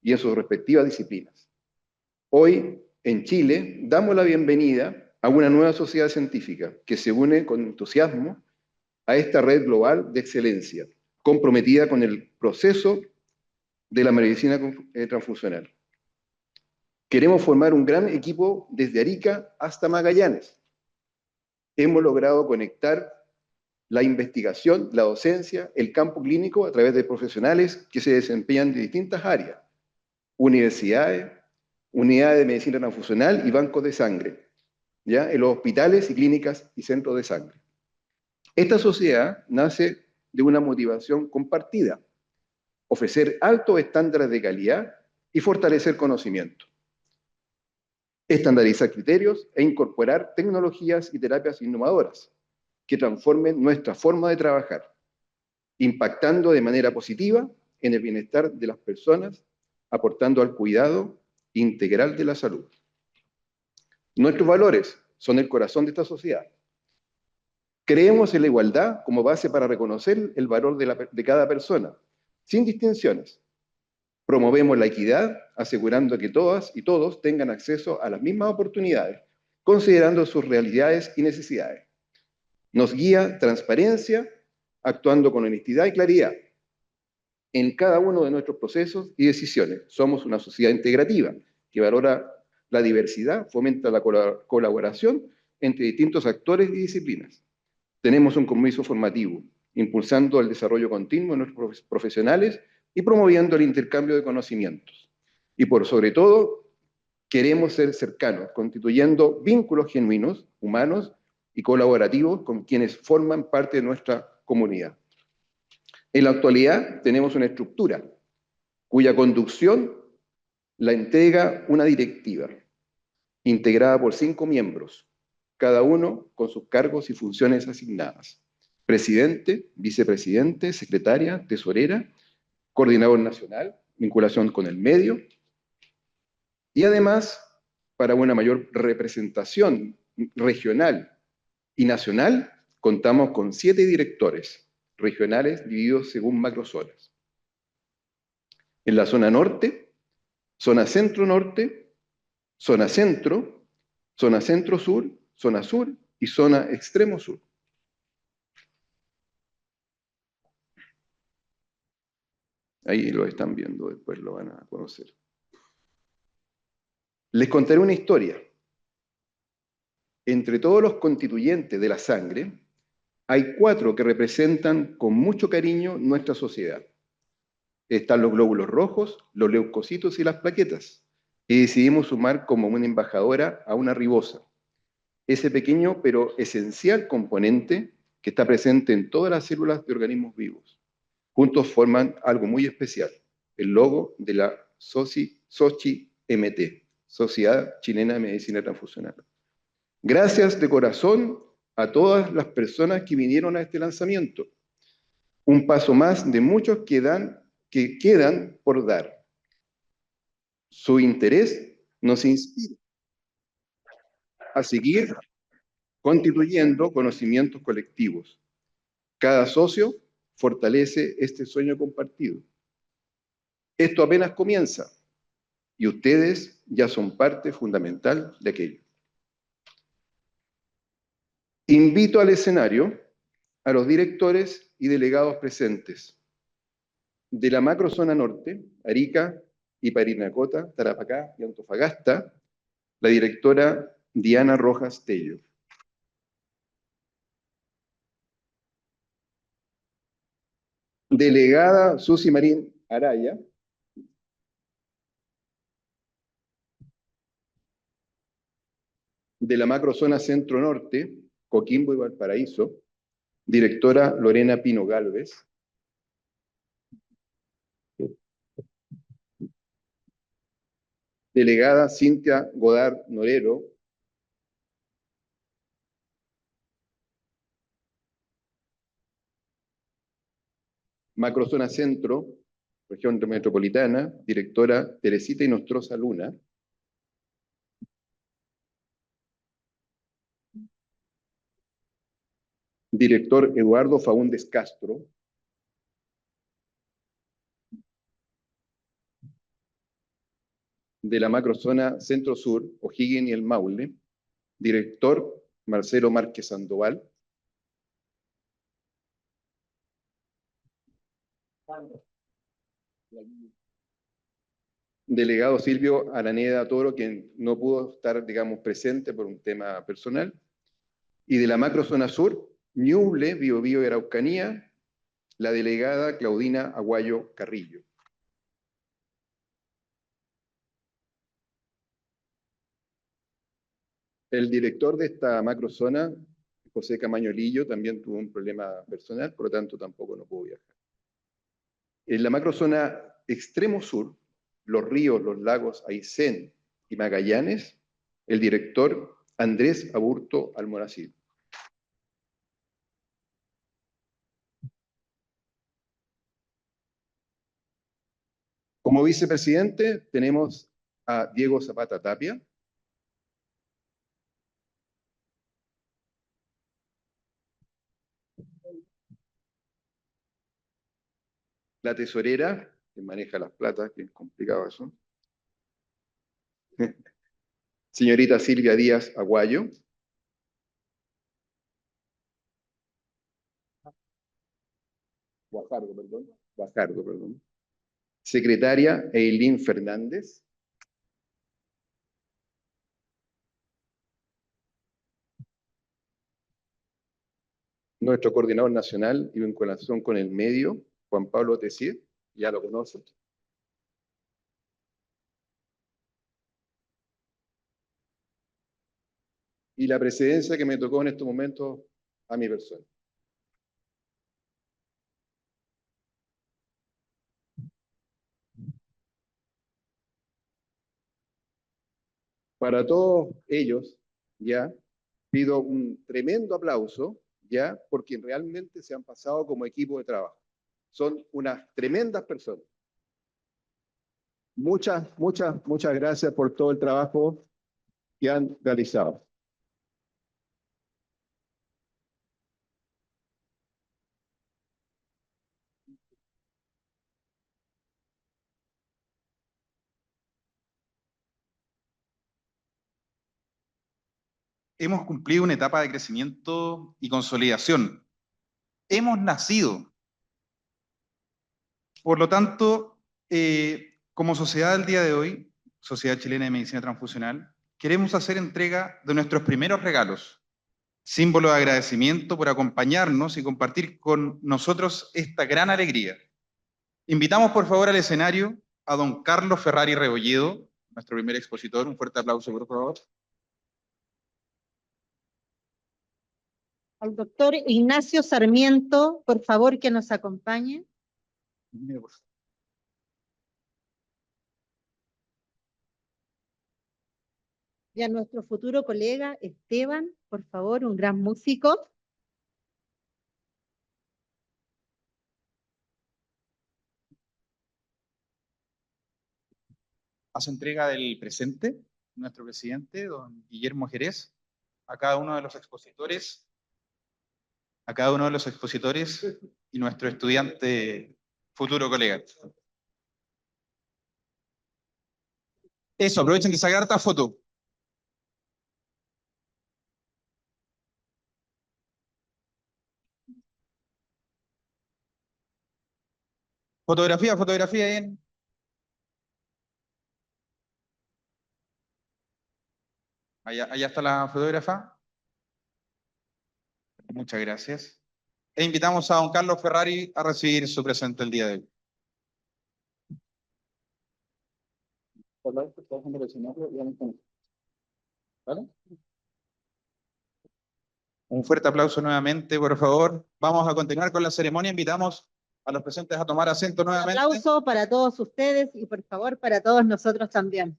y en sus respectivas disciplinas. Hoy, en Chile, damos la bienvenida a una nueva sociedad científica que se une con entusiasmo a esta red global de excelencia, comprometida con el proceso de la medicina transfusional. Queremos formar un gran equipo desde Arica hasta Magallanes. Hemos logrado conectar la investigación, la docencia, el campo clínico a través de profesionales que se desempeñan en distintas áreas, universidades, unidades de medicina transfusional y bancos de sangre, ¿ya? En los hospitales y clínicas y centros de sangre. Esta sociedad nace de una motivación compartida, ofrecer altos estándares de calidad y fortalecer conocimiento, estandarizar criterios e incorporar tecnologías y terapias innovadoras que transformen nuestra forma de trabajar, impactando de manera positiva en el bienestar de las personas, aportando al cuidado integral de la salud. Nuestros valores son el corazón de esta sociedad. Creemos en la igualdad como base para reconocer el valor de cada persona, sin distinciones. Promovemos la equidad, asegurando que todas y todos tengan acceso a las mismas oportunidades, considerando sus realidades y necesidades. Nos guía transparencia, actuando con honestidad y claridad en cada uno de nuestros procesos y decisiones. Somos una sociedad integrativa que valora la diversidad, fomenta la colaboración entre distintos actores y disciplinas. Tenemos un compromiso formativo, impulsando el desarrollo continuo de nuestros profesionales y promoviendo el intercambio de conocimientos. Y por sobre todo, queremos ser cercanos, constituyendo vínculos genuinos, humanos y colaborativos con quienes forman parte de nuestra comunidad. En la actualidad tenemos una estructura cuya conducción la entrega una directiva, integrada por 5 miembros, cada uno con sus cargos y funciones asignadas. Presidente, vicepresidente, secretaria, tesorera, coordinador nacional, vinculación con el medio, y además, para una mayor representación regional y nacional, contamos con 7 directores regionales divididos según macrozonas. En la zona norte, zona centro-norte, zona centro, zona centro-sur, zona sur y zona extremo-sur. Ahí lo están viendo, después lo van a conocer. Les contaré una historia Entre todos los constituyentes de la sangre, hay 4 que representan con mucho cariño nuestra sociedad. Están los glóbulos rojos, los leucocitos y las plaquetas. Y decidimos sumar como una embajadora a una ribosa, ese pequeño pero esencial componente que está presente en todas las células de organismos vivos. Juntos forman algo muy especial, el logo de la SOCHI-MT, Sociedad Chilena de Medicina Transfusional. Gracias de corazón a todas las personas que vinieron a este lanzamiento. Un paso más de muchos que quedan por dar. Su interés nos inspira a seguir constituyendo conocimientos colectivos. Cada socio fortalece este sueño compartido. Esto apenas comienza y ustedes ya son parte fundamental de aquello. Invito al escenario a los directores y delegados presentes de la macrozona norte, Arica y Parinacota, Tarapacá y Antofagasta, la directora Diana Rojas Tello. Delegada Susi Marín Araya. De la macrozona centro-norte, Coquimbo y Valparaíso, directora Lorena Pino Gálvez. Delegada Cintia Godard Norero. Macrozona Centro, región metropolitana, directora Teresita Inostroza Luna. Director Eduardo Faúndez Castro. De la macrozona Centro-Sur, O'Higgins y el Maule, director Marcelo Márquez Sandoval. Delegado Silvio Araneda Toro, quien no pudo estar, digamos, presente por un tema personal. Y de la macrozona sur, Ñuble, Biobío y Araucanía, la delegada Claudina Aguayo Carrillo. El director de esta macrozona, José Camaño Lillo, también tuvo un problema personal, por lo tanto tampoco no pudo viajar. En la macrozona extremo sur, los ríos, los lagos Aysén y Magallanes, el director Andrés Aburto Almonacid. Como vicepresidente tenemos a Diego Zapata Tapia. La tesorera, que maneja las platas, que es complicado eso. Señorita Silvia Díaz Aguayo. Guajardo, perdón. Secretaria Eileen Fernández. Nuestro coordinador nacional y vinculación con el medio, Juan Pablo Tessier, ya lo conoce. Y la presidencia que me tocó en estos momentos a mi persona. Para todos ellos, ya, pido un tremendo aplauso, ya, porque realmente se han pasado como equipo de trabajo. Son unas tremendas personas. Muchas gracias por todo el trabajo que han realizado. Hemos cumplido una etapa de crecimiento y consolidación. Hemos nacido. Por lo tanto, como sociedad del día de hoy, Sociedad Chilena de Medicina Transfusional, queremos hacer entrega de nuestros primeros regalos, símbolo de agradecimiento por acompañarnos y compartir con nosotros esta gran alegría. Invitamos por favor al escenario a don Carlos Ferrari Rebolledo, nuestro primer expositor. Un fuerte aplauso, por favor. Al doctor Ignacio Sarmiento, por favor, que nos acompañe. Y a nuestro futuro colega Esteban, por favor, un gran músico. Hace entrega del presente nuestro presidente, don Guillermo Jerez, a cada uno de los expositores, y nuestro estudiante futuro colega. Eso, aprovechen que sacar harta foto. Fotografía, bien. Allá está la fotógrafa. Muchas gracias. E invitamos a don Carlos Ferrari a recibir su presente el día de hoy. ¿Vale? Un fuerte aplauso nuevamente, por favor. Vamos a continuar con la ceremonia. Invitamos a los presentes a tomar asiento Un nuevamente. aplauso para todos ustedes y por favor para todos nosotros también.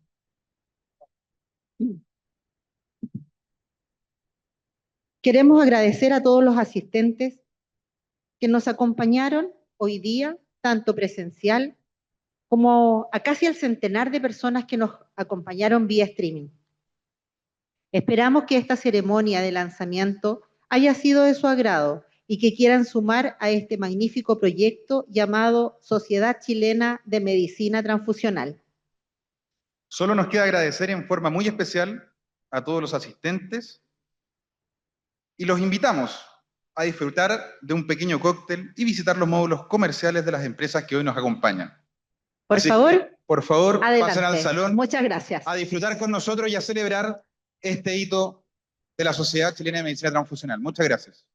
Queremos agradecer a todos los asistentes que nos acompañaron hoy día, tanto presencial como a casi el centenar de personas que nos acompañaron vía streaming. Esperamos que esta ceremonia de lanzamiento haya sido de su agrado y que quieran sumar a este magnífico proyecto llamado Sociedad Chilena de Medicina Transfusional. Solo nos queda agradecer en forma muy especial a todos los asistentes y los invitamos a disfrutar de un pequeño cóctel y visitar los módulos comerciales de las empresas que hoy nos acompañan. Por favor, adelante. Pasen al salón Muchas gracias. a disfrutar con nosotros y a celebrar este hito de la Sociedad Chilena de Medicina Transfusional. Muchas gracias.